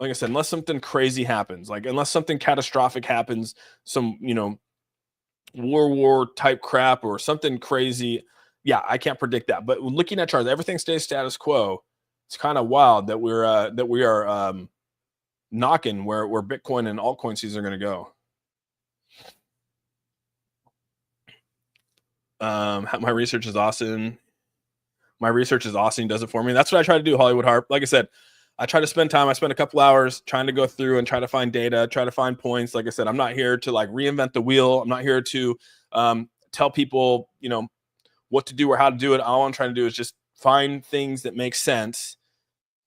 like I said, unless something crazy happens, like unless something catastrophic happens, some, war type crap or something crazy. Yeah, I can't predict that. But looking at charts, everything stays status quo. It's kind of wild that we are knocking where Bitcoin and altcoin season are going to go. My research is awesome. My research is awesome. Does it for me. That's what I try to do, Hollywood Harp. Like I said, I try to spend time. I spend a couple hours trying to go through and try to find data, try to find points. Like I said, I'm not here to like reinvent the wheel. I'm not here to tell people, what to do or how to do it. All I'm trying to do is just find things that make sense,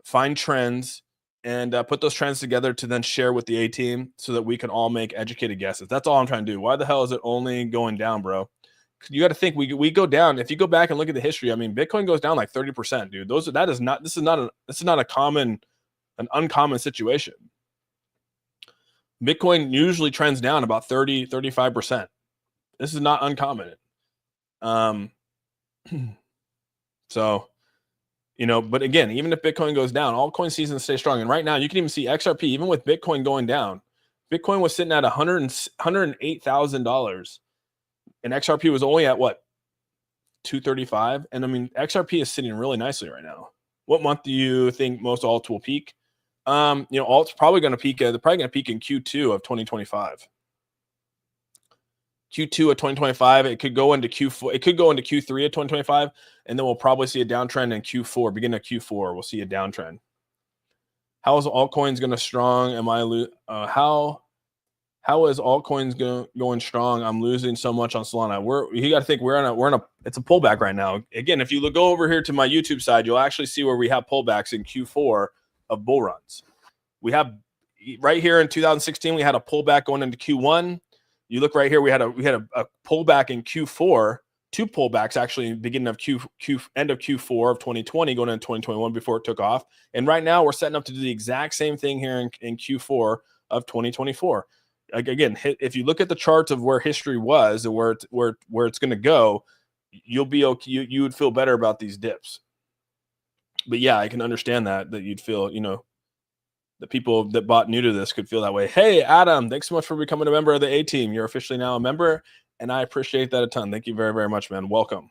find trends, and put those trends together to then share with the A team so that we can all make educated guesses. That's all I'm trying to do. Why the hell is it only going down, bro? You got to think we go down. If you go back and look at the history, I mean, Bitcoin goes down like 30%, dude. This is not an uncommon situation. Bitcoin usually trends down about 35%. This is not uncommon. So, but again, even if Bitcoin goes down, altcoin season stays strong. And right now you can even see XRP, even with Bitcoin going down, Bitcoin was sitting at $108,000 and XRP was only at what? 235. And I mean, XRP is sitting really nicely right now. What month do you think most alts will peak? Alt's probably going to peak. They're probably going to peak in Q2 of 2025. Q2 of 2025. It could go into Q4. It could go into Q3 of 2025, and then we'll probably see a downtrend in Q4. Beginning of Q4, we'll see a downtrend. How is altcoins going to strong? How is altcoins going strong? I'm losing so much on Solana. You got to think it's a pullback right now. Again, if you go over here to my YouTube side, you'll actually see where we have pullbacks in Q4 of bull runs. We have right here in 2016, we had a pullback going into Q1. You look right here, we had a pullback in Q4, two pullbacks actually, beginning of end of Q4 of 2020, going into 2021 before it took off. And right now we're setting up to do the exact same thing here in Q4 of 2024. Again, if you look at the charts of where history was and where it's going to go, you'll be okay. You would feel better about these dips. But yeah, I can understand that you'd feel, the people that bought new to this could feel that way. Hey, Adam, thanks so much for becoming a member of the A team. You're officially now a member, and I appreciate that a ton. Thank you very, very much, man. Welcome.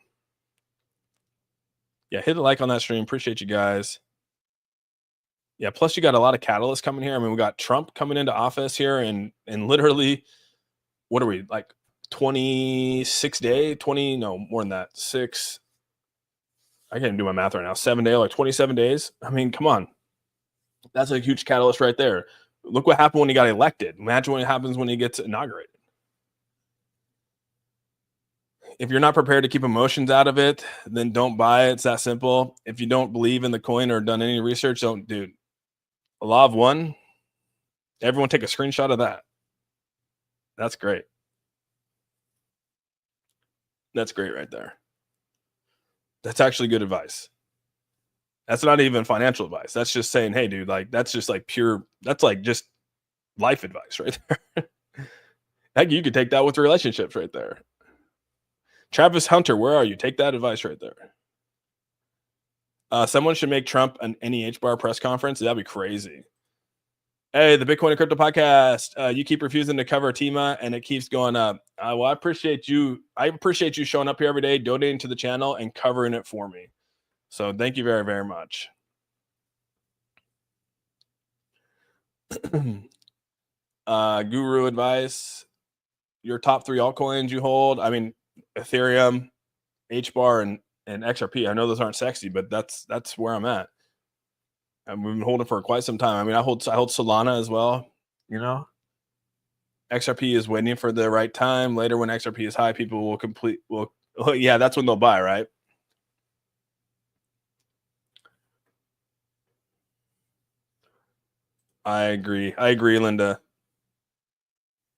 Yeah, hit a like on that stream. Appreciate you guys. Yeah, plus you got a lot of catalysts coming here. I mean, we got Trump coming into office here and literally, what are we, like 26 days? 20, no, more than that. 6. I can't do my math right now. 7 days, like 27 days. I mean, come on. That's a huge catalyst right there. Look what happened when he got elected. Imagine what happens when he gets inaugurated. If you're not prepared to keep emotions out of it, then don't buy it. It's that simple. If you don't believe in the coin or done any research, don't, dude. A law of one. Everyone take a screenshot of that. That's great. That's great right there. That's actually good advice. That's not even financial advice. That's just saying, hey, dude, like that's just like pure, that's like just life advice right there. Heck, you could take that with relationships right there. Travis Hunter, where are you? Take that advice right there. Someone should make Trump an Hbar press conference. That'd be crazy. Hey, the Bitcoin and Crypto Podcast. You keep refusing to cover TEMA, and it keeps going up. Well, I appreciate you. I appreciate you showing up here every day, donating to the channel, and covering it for me. So thank you very, very much. Guru advice. Your top 3 altcoins you hold. I mean, Ethereum, Hbar, and XRP. I know those aren't sexy, but that's where I'm at. And we've been holding for quite some time. I mean, I hold Solana as well. XRP is waiting for the right time. Later, when XRP is high, people will yeah, that's when they'll buy, right? I agree, Linda.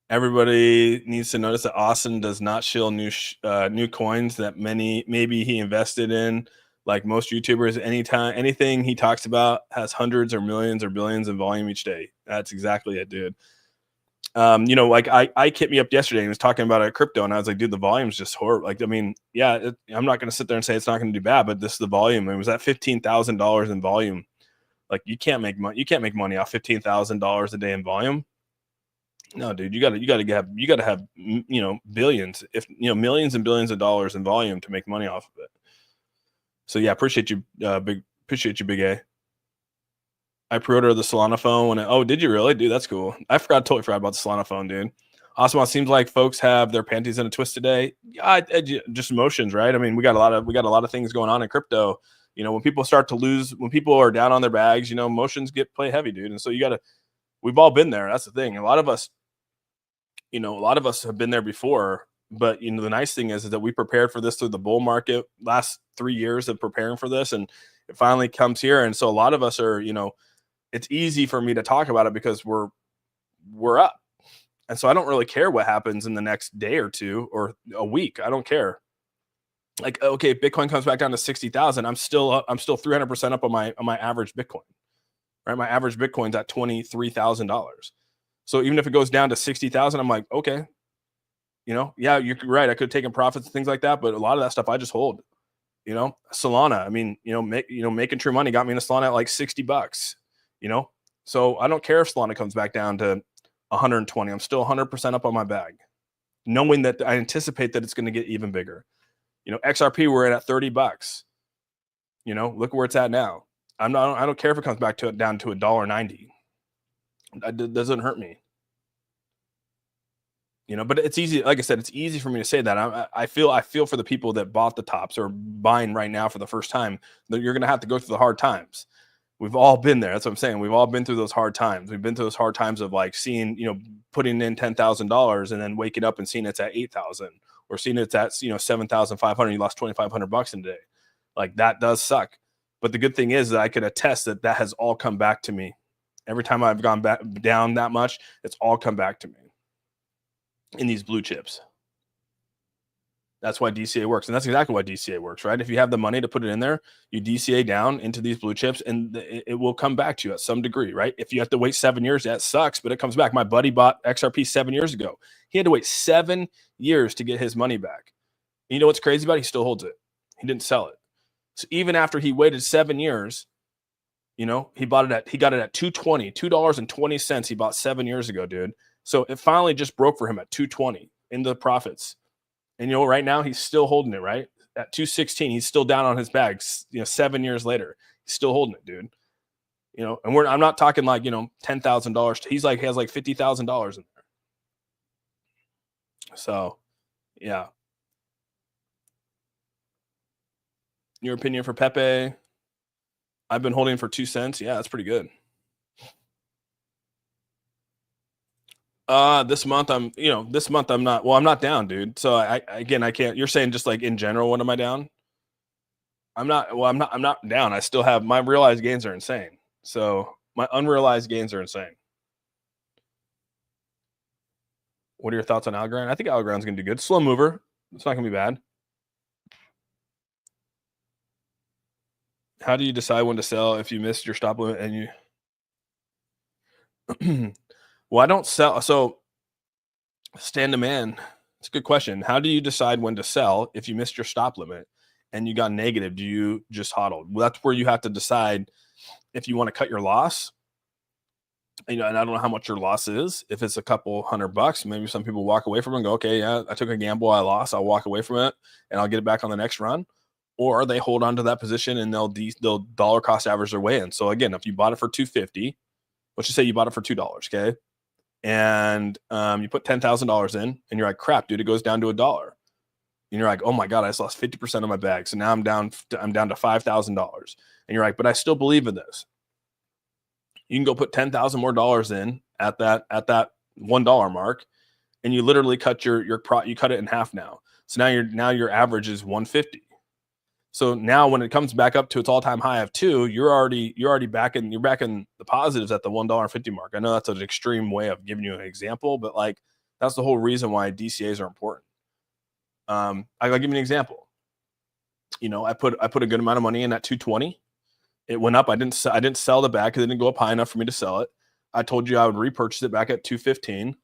Everybody needs to notice that Austin does not shill new coins that maybe he invested in Like most YouTubers, anything he talks about has hundreds or millions or billions in volume each day. That's exactly it, dude. You know, like I hit me up yesterday and was talking about a crypto, and I was like, dude, the volume's just horrible. Like, I mean, yeah, I'm not going to sit there and say it's not going to do bad, but this is the volume. It was at $15,000 in volume. Like, you can't make money. You can't make money off $15,000 a day in volume. No, dude, you got to have, you know, billions, if you know, millions and billions of dollars in volume to make money off of it. So yeah, appreciate you, Big A. I pre-ordered the Solana phone. Oh, did you really, dude? That's cool. Totally forgot about the Solana phone, dude. AuzSOME, seems like folks have their panties in a twist today. Yeah, just emotions, right? I mean, we got a lot of things going on in crypto. You know, when people start to lose, when people are down on their bags, you know, emotions play heavy, dude. And so we've all been there. That's the thing. A lot of us have been there before. But you know, the nice thing is that we prepared for this through the bull market last 3 years of preparing for this, and it finally comes here. And so a lot of us are, you know, it's easy for me to talk about it because we're up. And so I don't really care what happens in the next day or two or a week. I don't care. Like, okay, if Bitcoin comes back down to 60,000, I'm still 300% up on my average Bitcoin, right? My average Bitcoin's at $23,000. So even if it goes down to 60,000, I'm like, okay, you know, yeah, you're right. I could have taken profits and things like that, but a lot of that stuff I just hold. You know, Solana. I mean, making true money got me in a Solana at like $60. You know, so I don't care if Solana comes back down to 120. I'm still 100% up on my bag, knowing that I anticipate that it's going to get even bigger. You know, XRP, we're at $30. You know, look where it's at now. I don't care if it comes back down to $1.90. That doesn't hurt me. You know, but it's easy. Like I said, it's easy for me to say that. I feel for the people that bought the tops or buying right now for the first time, that you're going to have to go through the hard times. We've all been there. That's what I'm saying. We've all been through those hard times. We've been through those hard times of like seeing, you know, putting in $10,000 and then waking up and seeing it's at 8,000, or seeing it's at, you know, 7,500. You lost $2,500 in a day. Like, that does suck. But the good thing is that I could attest that has all come back to me. Every time I've gone back down that much, it's all come back to me in these blue chips. That's why DCA works. And that's exactly why DCA works, right? If you have the money to put it in there, you DCA down into these blue chips and it will come back to you at some degree, right? If you have to wait 7 years, that sucks, but it comes back. My buddy bought XRP 7 years ago. He had to wait 7 years to get his money back. And you know what's crazy about it? He still holds it. He didn't sell it. So even after he waited 7 years, you know, he got it at $2.20. He bought 7 years ago, dude. So it finally just broke for him at 220 in the profits. And, you know, right now he's still holding it, right? At 216, he's still down on his bags, you know, 7 years later. He's still holding it, dude. You know, and I'm not talking like, you know, $10,000. He has like $50,000 in there. So, yeah. Your opinion for Pepe? I've been holding for 2 cents. Yeah, that's pretty good. This month I'm not. Well, I'm not down, dude. So I can't. You're saying just like in general, when am I down? I'm not down. I still have my realized gains are insane. So my unrealized gains are insane. What are your thoughts on Algorand? I think Algorand's gonna do good. Slow mover. It's not gonna be bad. How do you decide when to sell if you missed your stop limit and you? Well, I don't sell. So stand demand. It's a good question. How do you decide when to sell if you missed your stop limit and you got negative? Do you just hodl? Well, that's where you have to decide if you want to cut your loss. You know, and I don't know how much your loss is. If it's a couple $100, maybe some people walk away from it and go, okay, yeah, I took a gamble, I lost, I'll walk away from it and I'll get it back on the next run. Or they hold on to that position and they'll dollar cost average their way in. So again, if you bought it for $250, let's just say you bought it for $2, okay? And you put $10,000 in and you're like, crap, dude, it goes down to $1. And you're like, oh my God, I just lost 50% of my bag. So now I'm down to $5,000. And you're like, but I still believe in this. You can go put $10,000 more dollars in at that $1 mark, and you literally cut you cut it in half now. So now your average is 150. So now when it comes back up to its all-time high of 2, you're already back in the positives at the $1.50 mark. I know that's an extreme way of giving you an example, but like that's the whole reason why DCAs are important. I'll give you an example. you know, I put a good amount of money in at 220. It went up. I didn't sell the bag because it didn't go up high enough for me to sell it. I told you I would repurchase it back at 215.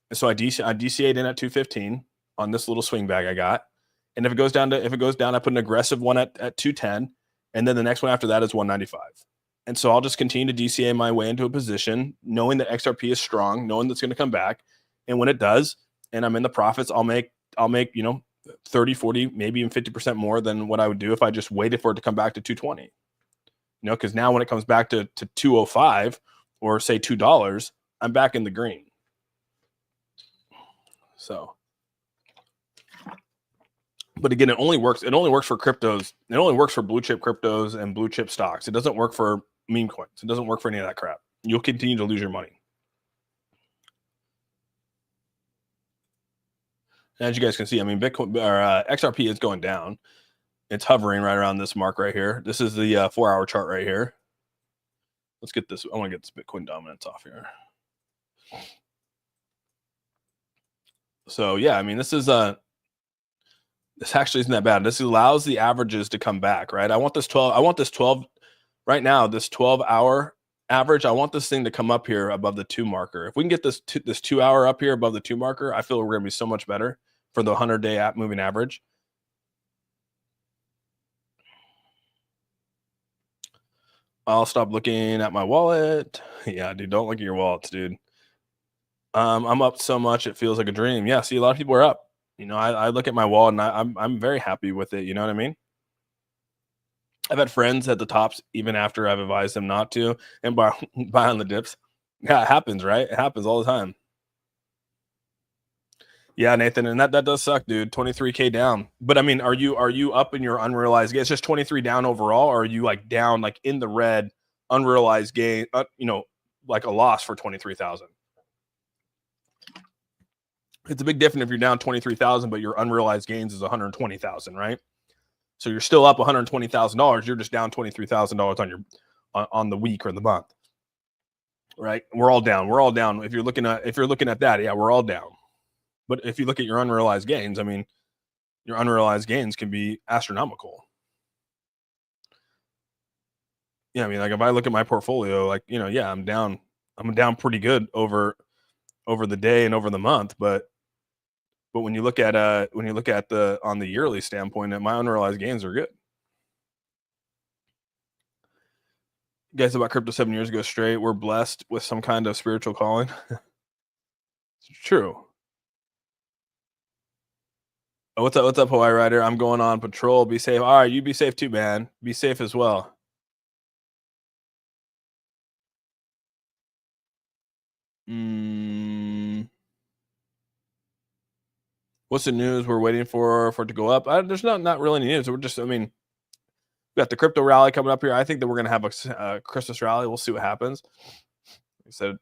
And so I DCA'd in at 215 on this little swing bag I got. And if it goes down, I put an aggressive one at 210. And then the next one after that is 195. And so I'll just continue to DCA my way into a position, knowing that XRP is strong, knowing that's going to come back. And when it does, and I'm in the profits, I'll make, you know, 30, 40, maybe even 50% more than what I would do if I just waited for it to come back to 220. You know, because now when it comes back to 205 or say $2, I'm back in the green. So, but again, it only works for cryptos. It only works for blue chip cryptos and blue chip stocks. It doesn't work for meme coins. It doesn't work for any of that crap. You'll continue to lose your money. As you guys can see, I mean, Bitcoin or XRP is going down. It's hovering right around this mark right here. This is the 4-hour chart right here. Let's get this. I want to get this Bitcoin dominance off here. So yeah, I mean, this actually isn't that bad. This allows the averages to come back, right? I want this 12 right now, this 12-hour average. I want this thing to come up here above the 2 marker. If we can get this 2-hour up here above the 2 marker, I feel we're going to be so much better for the 100-day moving average. I'll stop looking at my wallet. Yeah, dude, don't look at your wallets, dude. I'm up so much it feels like a dream. Yeah, see, a lot of people are up. You know, I look at my wallet and I'm very happy with it. You know what I mean? I've had friends at the tops even after I've advised them not to and buy on the dips. Yeah, it happens, right? It happens all the time. Yeah, Nathan, and that does suck, dude. 23K down. But I mean, are you up in your unrealized gain? It's just 23 down overall, or are you like down like in the red, unrealized gain, you know, like a loss for 23,000? It's a big difference if you're down 23,000, but your unrealized gains is 120,000, right? So you're still up $120,000. You're just down $23,000 on your on the week or the month, right? We're all down. We're all down. If you're looking at that, yeah, we're all down. But if you look at your unrealized gains, I mean, your unrealized gains can be astronomical. Yeah, I mean, like if I look at my portfolio, like, you know, yeah, I'm down pretty good over the day and over the month, but when you look at on the yearly standpoint, my unrealized gains are good. You guys about crypto 7 years ago straight, we're blessed with some kind of spiritual calling. It's true. Oh, what's up, Hawaii Rider? I'm going on patrol. Be safe. All right, you be safe too, man. Be safe as well. What's the news? We're waiting for it to go up. There's not really any news. We're just, I mean, we got the crypto rally coming up here. I think that we're going to have a Christmas rally. We'll see what happens. Like I said,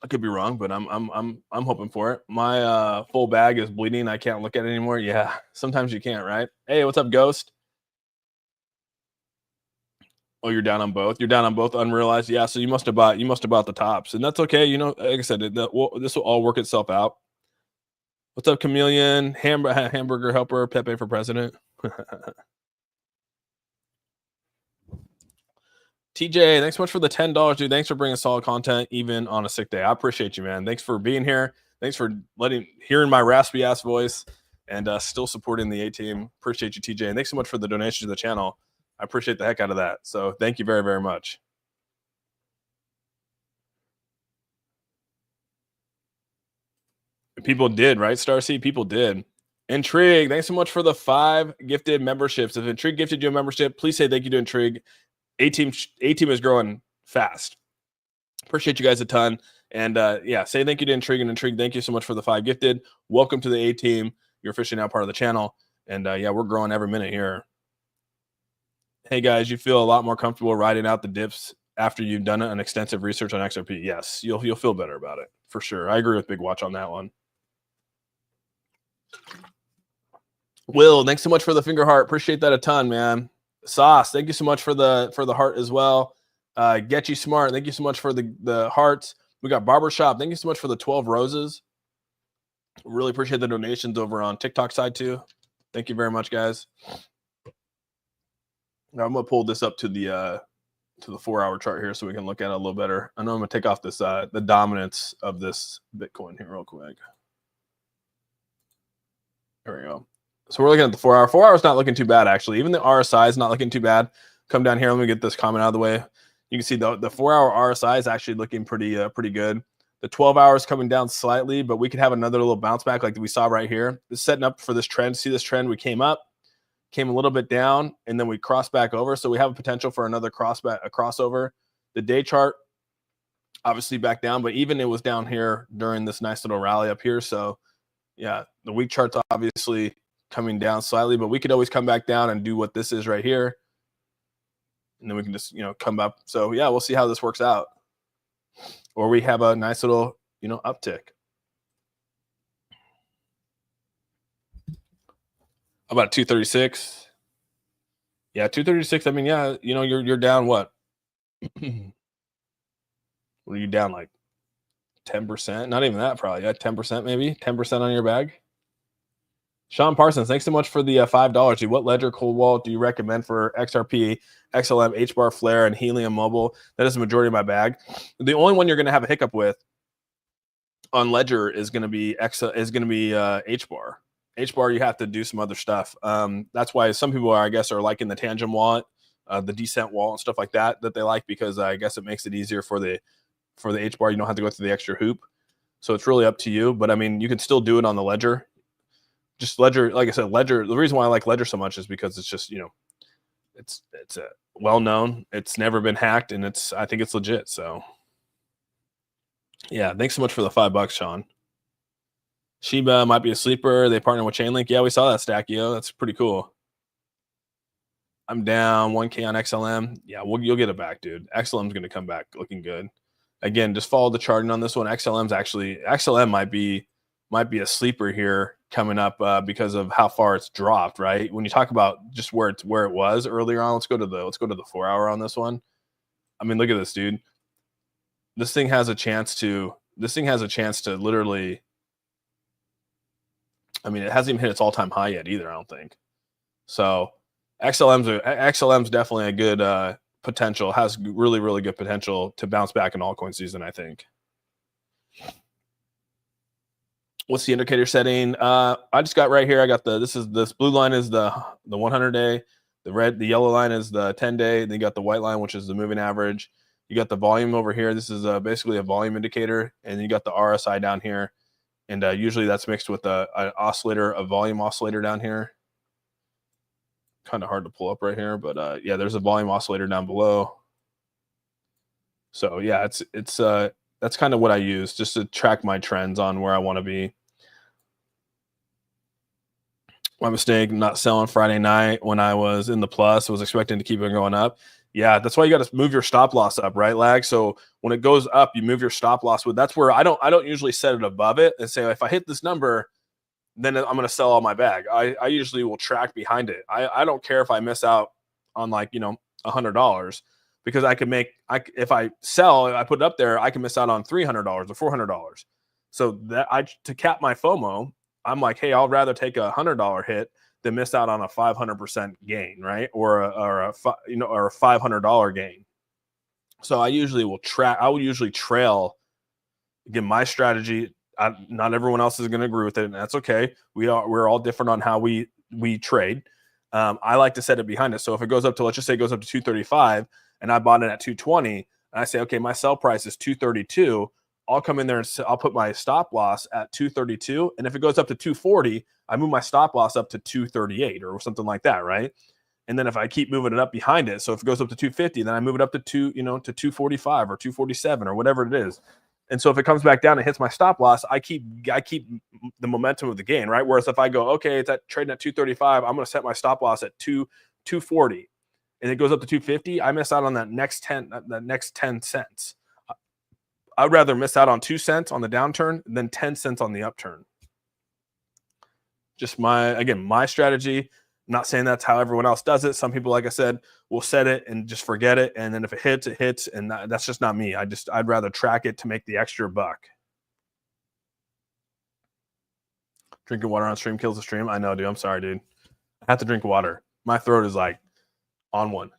I could be wrong, but I'm hoping for it. My full bag is bleeding. I can't look at it anymore. Yeah, sometimes you can't, right? Hey, what's up, Ghost? Oh, you're down on both. You're down on both unrealized. Yeah, so you must have bought the tops, and that's okay. You know, like I said, this will all work itself out. What's up, Chameleon? Hamburger helper, Pepe for president. TJ, thanks so much for the $10, dude. Thanks for bringing solid content even on a sick day. I appreciate you, man. Thanks for being here. Thanks for hearing my raspy ass voice and still supporting the A team. Appreciate you, TJ. And thanks so much for the donation to the channel. I appreciate the heck out of that. So thank you very, very much. People did, right, Star C? People did. Intrigue, thanks so much for the 5 gifted memberships. If Intrigue gifted you a membership, please say thank you to Intrigue. A team is growing fast. Appreciate you guys a ton. And yeah, say thank you to Intrigue. And Intrigue, thank you so much for the 5 gifted. Welcome to the A team. You're officially now part of the channel. And yeah, we're growing every minute here. Hey guys, you feel a lot more comfortable riding out the dips after you've done an extensive research on XRP? Yes, you'll feel better about it for sure. I agree with Big Watch on that one. Will, thanks so much for the finger heart. Appreciate that a ton, man. Sauce, thank you so much for the heart as well. Get You Smart, thank you so much for the hearts. We got Barbershop, thank you so much for the 12 roses. Really appreciate the donations over on TikTok side too. Thank you very much, guys. Now I'm gonna pull this up to the 4-hour chart here so we can look at it a little better. I know I'm gonna take off this the dominance of this Bitcoin here real quick. There we go. So we're looking at the 4-hour. 4 hours not looking too bad actually. Even the RSI is not looking too bad. Come down here. Let me get this comment out of the way. You can see the 4-hour RSI is actually looking pretty good. The 12 hours coming down slightly, but we could have another little bounce back like we saw right here. It's setting up for this trend. See this trend? We came up, came a little bit down, and then we crossed back over. So we have a potential for another crossover. The day chart, obviously back down, but even it was down here during this nice little rally up here. So yeah, the week chart's obviously coming down slightly, but we could always come back down and do what this is right here. And then we can just, come up. So yeah, we'll see how this works out. Or we have a nice little, uptick. About 236. Yeah, 236. I mean, yeah, you're down what? What are you down like 10%? Not even that, probably. Yeah, 10% maybe. 10% on your bag. Sean Parsons, thanks so much for the $5. What ledger cold wallet do you recommend for XRP, XLM, HBAR, Flare, and Helium Mobile? That is the majority of my bag. The only one you're going to have a hiccup with on ledger is going to be HBAR. HBAR, you have to do some other stuff. That's why some people are liking the Tangent wallet, the Descent wallet, and stuff like that they like, because I guess it makes it easier for the HBAR. You don't have to go through the extra hoop. So it's really up to you. But I mean, you can still do it on the ledger. Just ledger, like I said, ledger. The reason why I like ledger so much is because it's just, it's well known. It's never been hacked, and I think it's legit. So yeah, thanks so much for the $5, Sean. Shiba might be a sleeper. They partner with Chainlink. Yeah, we saw that stack, That's pretty cool. I'm down 1K on XLM. Yeah, you'll get it back, dude. XLM's going to come back looking good. Again, just follow the charting on this one. XLM might be a sleeper here coming up because of how far it's dropped, right? When you talk about just where it was earlier on, let's go to the 4-hour on this one. I mean, look at this, dude. This thing has a chance to literally, I mean, it hasn't even hit its all-time high yet either, I don't think. So XLM's definitely a good potential, has really, really good potential to bounce back in altcoin season, I think. What's the indicator setting? I just got right here. I got this blue line is the 100-day. The yellow line is the 10-day. Then you got the white line, which is the moving average. You got the volume over here. This is basically a volume indicator. And then you got the RSI down here. And usually that's mixed with a volume oscillator down here. Kind of hard to pull up right here, but yeah, there's a volume oscillator down below. So yeah, that's kind of what I use just to track my trends on where I want to be. My mistake, not selling Friday night when I was in the plus. I was expecting to keep it going up. Yeah, that's why you got to move your stop loss up, right, Lag? So when it goes up, you move your stop loss. That's where I don't usually set it above it and say, if I hit this number, then I'm going to sell all my bag. I usually will track behind it. I don't care if I miss out on $100, because if I sell, I put it up there, I can miss out on $300 or $400. So to cap my FOMO, I'm like, hey, I'll rather take a $100 hit than miss out on a 500% gain, right? Or a $500 gain. So I will usually trail. Again, my strategy. Not everyone else is going to agree with it, and that's okay. We're all different on how we trade. I like to set it behind it. So if it goes up to, let's just say it goes up to 235, and I bought it at 220, and I say, okay, my sell price is 232. I'll come in there and I'll put my stop loss at 232, and if it goes up to 240, I move my stop loss up to 238 or something like that, right? And then if I keep moving it up behind it, so if it goes up to 250, then I move it up to 245 or 247 or whatever it is. And so if it comes back down and hits my stop loss, I keep the momentum of the gain, right? Whereas if I go, okay, it's trading at 235, I'm going to set my stop loss at 240, and it goes up to 250, I miss out on that next 10 cents. I'd rather miss out on 2 cents on the downturn than 10 cents on the upturn. Just my strategy. I'm not saying that's how everyone else does it. Some people, like I said, will set it and just forget it. And then if it hits, it hits. And that's just not me. I'd rather track it to make the extra buck. Drinking water on stream kills the stream. I know, dude. I'm sorry, dude. I have to drink water. My throat is like on one.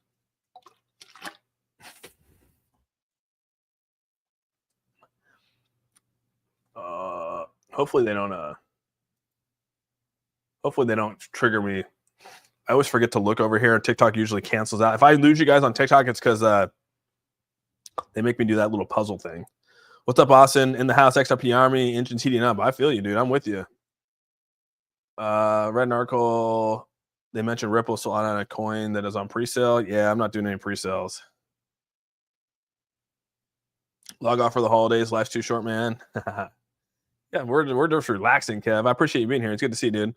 Hopefully they don't trigger me. I always forget to look over here. TikTok usually cancels out. If I lose you guys on TikTok, it's because they make me do that little puzzle thing. What's up, Austin? In the house, XRP Army, engines heating up. I feel you, dude. I'm with you. Read an article. They mentioned Ripple still on a coin that is on pre-sale. Yeah, I'm not doing any pre-sales. Log off for the holidays. Life's too short, man. Yeah, we're just relaxing, Kev. I appreciate you being here. It's good to see you, dude.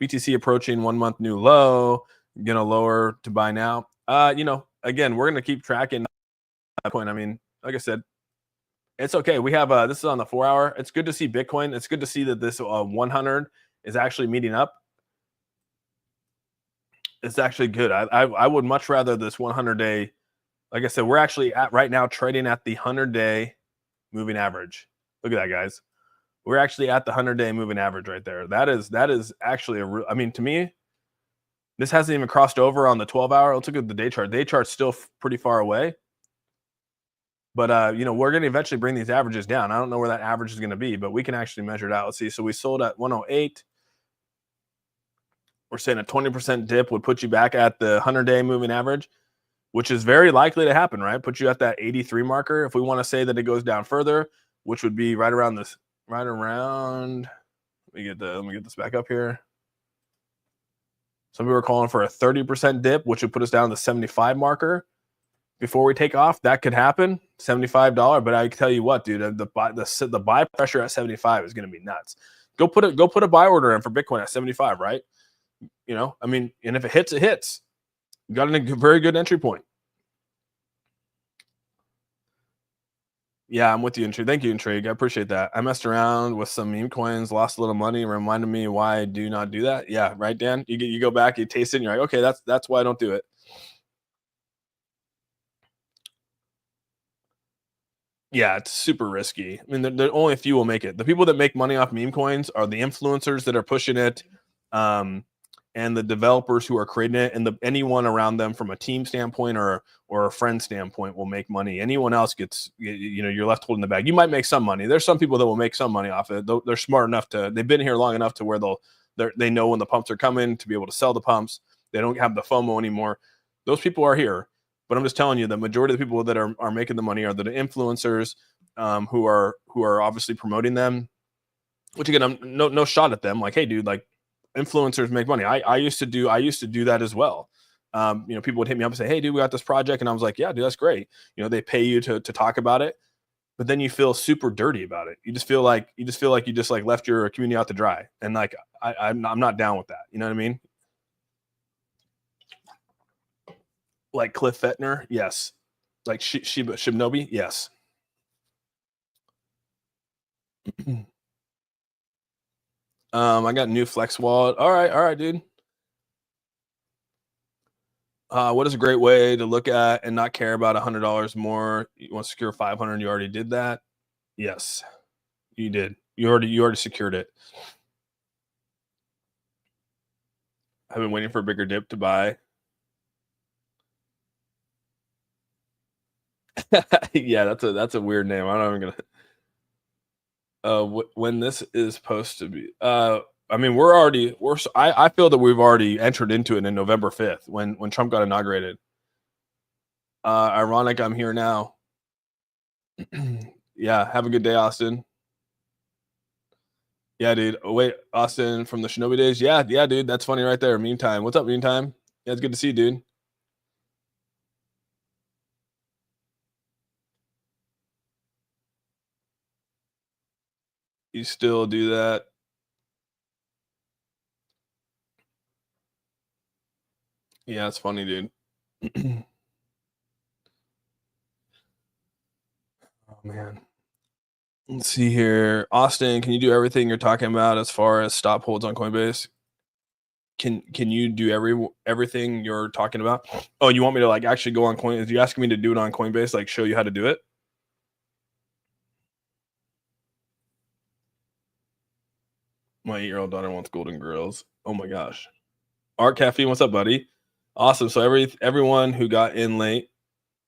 BTC approaching 1 month new low. Gonna lower to buy now. Again, we're gonna keep tracking that point. I mean, like I said, it's okay. We have this is on the 4 hour. It's good to see Bitcoin. It's good to see that this 100 is actually meeting up. It's actually good. I would much rather this 100-day. Like I said, we're actually at right now trading at the 100-day moving average. Look at that, guys. We're actually at the 100-day moving average right there. That is actually I mean, to me, this hasn't even crossed over on the 12-hour. Let's look at the day chart. Day chart's still pretty far away. But we're going to eventually bring these averages down. I don't know where that average is going to be, but we can actually measure it out. Let's see. So we sold at 108. We're saying a 20% dip would put you back at the 100-day moving average, which is very likely to happen, right? Put you at that 83 marker. If we want to say that it goes down further, which would be right around this, let me get this back up here. Some people are calling for a 30% dip, which would put us down to the 75 marker before we take off. That could happen, $75. But I can tell you what, dude, the buy pressure at 75 is going to be nuts. Go put a buy order in for Bitcoin at 75, right? I mean, and if it hits, it hits. You got a very good entry point. Yeah, I'm with you, Intrigue. Thank you, Intrigue. I appreciate that. I messed around with some meme coins, lost a little money, reminded me why I do not do that. Yeah, right, Dan? You go back, you taste it, and you're like, okay, that's why I don't do it. Yeah, it's super risky. I mean, there only a few will make it. The people that make money off meme coins are the influencers that are pushing it, and the developers who are creating it, and anyone around them from a team standpoint or a friend standpoint will make money. Anyone else gets, you're left holding the bag. You might make some money. There's some people that will make some money off it. They're smart enough they've been here long enough to where they know when the pumps are coming to be able to sell the pumps. They don't have the FOMO anymore. Those people are here. But I'm just telling you, the majority of the people that are making the money are the influencers who are obviously promoting them. Which again, I'm no shot at them. Like, hey, dude, like influencers make money. I used to do that as well. People would hit me up and say, hey, dude, we got this project, and I was like, yeah, dude, that's great. They pay you to talk about it, but then you feel super dirty about it. You just feel like you just like left your community out to dry, and like I'm not down with that. You know what I mean? Like Cliff Fettner, yes. Like Shibnobi, yes. I got new Flex wallet. All right, dude. What is a great way to look at and not care about $100 more? You want to secure 500? You already did that. Yes, you did. You already secured it. I've been waiting for a bigger dip to buy. Yeah, that's a weird name. I'm not even gonna. When this is supposed to be. I mean, I feel that we've already entered into it in November 5th when Trump got inaugurated. Ironic, I'm here now. Yeah, have a good day, Austin. Yeah, dude. Oh, wait, Austin from the Shinobi days. Yeah, dude. That's funny right there. Meantime, what's up, Meantime? Yeah, it's good to see you, dude. You still do that? Yeah, it's funny, dude. Oh man. Let's see here. Austin, can you do everything you're talking about as far as stop holds on Coinbase? Can you do everything you're talking about? Oh, you want me to like actually go on Coinbase? You asking me to do it on Coinbase, like show you how to do it? My 8-year-old daughter wants golden grills. Oh my gosh. Art Caffeine, what's up, buddy? Awesome. So everyone who got in late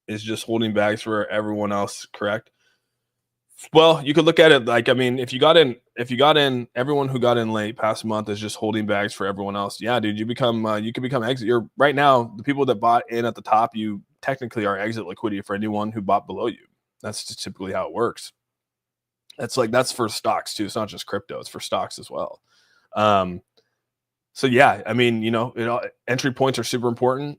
is just holding bags for everyone else, correct? Well, you could look at it like, I mean, if you got in, everyone who got in late past month is just holding bags for everyone else. Yeah, dude, you can become exit. You're right now, the people that bought in at the top, you technically are exit liquidity for anyone who bought below you. That's just typically how it works. That's for stocks too. It's not just crypto, it's for stocks as well. Um, so yeah, I mean, entry points are super important,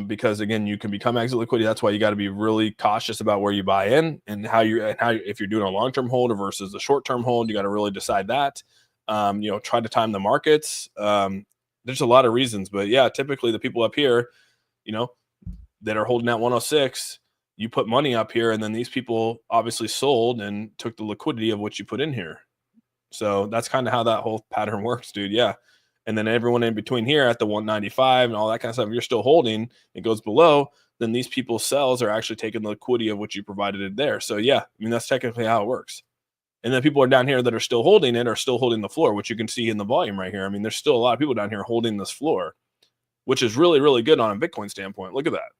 because again, you can become exit liquidity. That's why you got to be really cautious about where you buy in and if you're doing a long term hold versus a short term hold. You got to really decide that. Try to time the markets. There's a lot of reasons, but yeah, typically the people up here, you know, that are holding at 106, you put money up here, and then these people obviously sold and took the liquidity of what you put in here. So that's kind of how that whole pattern works, dude. Yeah. And then everyone in between here at the 195 and all that kind of stuff, if you're still holding, it goes below, then these people's sells are actually taking the liquidity of what you provided it there. So yeah, I mean, that's technically how it works. And then people are down here that are still holding it, are still holding the floor, which you can see in the volume right here. I mean, there's still a lot of people down here holding this floor, which is really, really good on a Bitcoin standpoint. Look at that.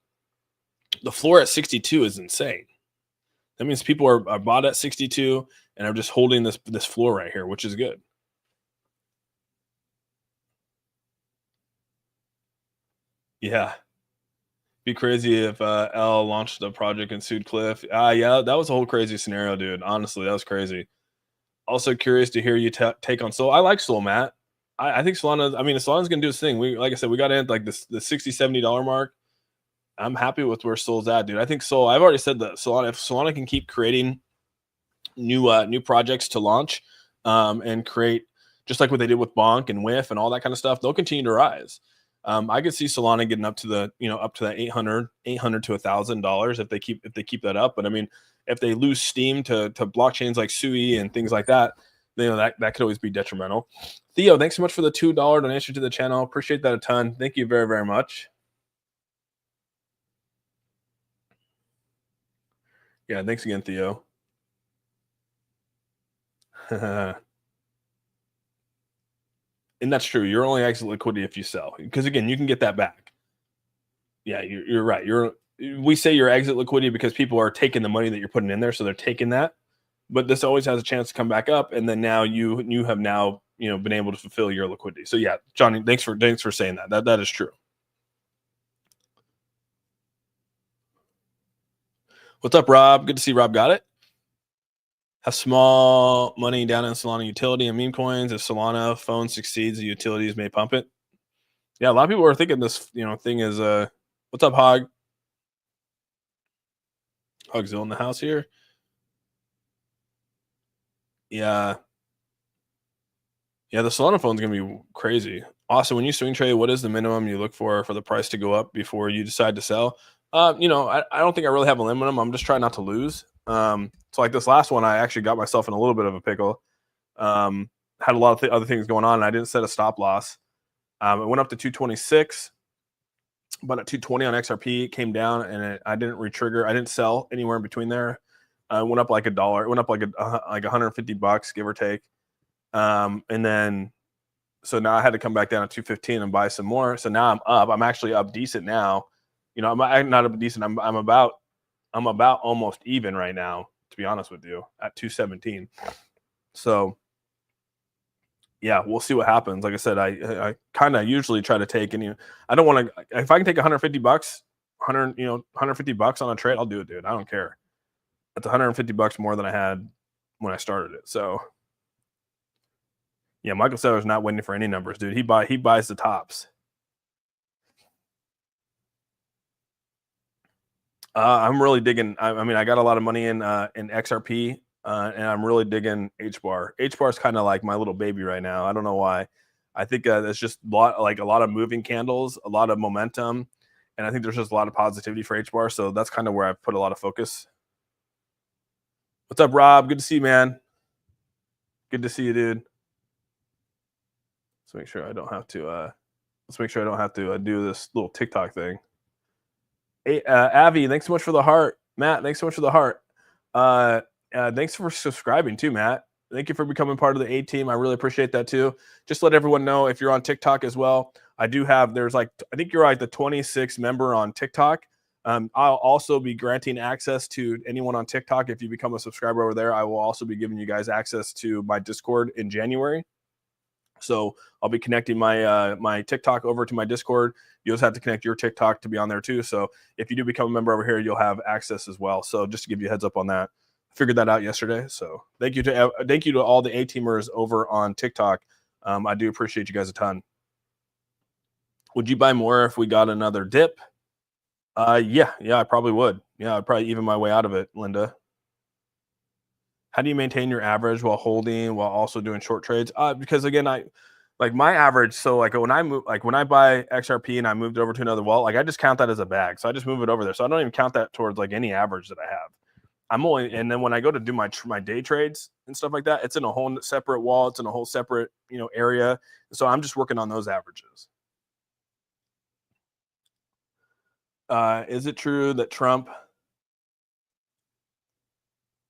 The floor at 62 is insane. That means people are bought at 62 and are just holding this floor right here, which is good. Yeah. Be crazy if L launched a project and sued Cliff. Yeah, that was a whole crazy scenario, dude. Honestly, that was crazy. Also curious to hear you take on Sol. I like Sol, Matt. I think Solana, I mean, Solana's gonna do its thing. Like I said, we got in like this the $60-$70 mark. I'm happy with where Sol's at, dude. I think Sol, I've already said that Solana, if Solana can keep creating new projects to launch, and create just like what they did with Bonk and Whiff and all that kind of stuff, they'll continue to rise. I could see Solana getting up to that 800 to $1,000 if they keep that up. But I mean, if they lose steam to blockchains like Sui and things like that, that could always be detrimental. Theo, thanks so much for the $2 donation to the channel. Appreciate that a ton. Thank you very, very much. Yeah, thanks again, Theo. And that's true. You're only exit liquidity if you sell, because again, you can get that back. Yeah, you're right. We say you're exit liquidity because people are taking the money that you're putting in there, so they're taking that. But this always has a chance to come back up, and then now you have now been able to fulfill your liquidity. So yeah, Johnny, thanks for saying that. That is true. What's up, Rob? Good to see Rob got it. Have small money down in Solana utility and meme coins. If Solana phone succeeds, the utilities may pump it. Yeah, a lot of people are thinking this thing is what's up, Hog? Hogzilla in the house here. Yeah. Yeah, the Solana phone's gonna be crazy. Also, when you swing trade, what is the minimum you look for the price to go up before you decide to sell? I don't think I really have a limit. I'm just trying not to lose. So like this last one, I actually got myself in a little bit of a pickle. Had a lot of other things going on, and I didn't set a stop loss. It went up to 226, but at 220 on XRP, it came down, and I didn't retrigger. I didn't sell anywhere in between there. It went up like $1. It went up like $150, give or take. And then, so now I had to come back down to 215 and buy some more. So now I'm up. I'm actually up decent now. I'm not up decent. I'm about almost even right now, to be honest with you, at 217. So yeah, we'll see what happens. Like I said, I kind of usually try to take I don't want to, if I can take $150, $150 on a trade, I'll do it, dude. I don't care. That's $150 more than I had when I started it. So yeah, Michael Saylor's not waiting for any numbers, dude. He buys the tops. I'm really digging. I mean, I got a lot of money in XRP, and I'm really digging Hbar. Hbar is kind of like my little baby right now. I don't know why. I think there's just a lot of moving candles, a lot of momentum, and I think there's just a lot of positivity for Hbar. So that's kind of where I've put a lot of focus. What's up, Rob? Good to see you, man. Good to see you, dude. Let's make sure I don't have to. Let's make sure I don't have to do this little TikTok thing. Hey, Avi, thanks so much for the heart. Matt, thanks so much for the heart. Thanks for subscribing too, Matt. Thank you for becoming part of the A team. I really appreciate that too. Just let everyone know, if you're on TikTok as well, I do have, there's like, I think you're like the 26th member on TikTok. I'll also be granting access to anyone on TikTok. If you become a subscriber over there, I will also be giving you guys access to my Discord in January. So I'll be connecting my my TikTok over to my Discord. You just have to connect your TikTok to be on there too. So if you do become a member over here, you'll have access as well. So just to give you a heads up on that, I figured that out yesterday. So thank you to all the A-teamers over on TikTok. I do appreciate you guys a ton. Would you buy more if we got another dip? Yeah, I probably would. Yeah, I'd probably even my way out of it, Linda. How do you maintain your average while holding while also doing short trades? Because again, I like my average. So like when I move, like when I buy XRP and I moved over to another wallet, like I just count that as a bag. So I just move it over there. So I don't even count that towards like any average that I have. I'm only, and then when I go to do my day trades and stuff like that, it's in a whole separate wallet. It's in a whole separate, area. So I'm just working on those averages. Is it true that Trump?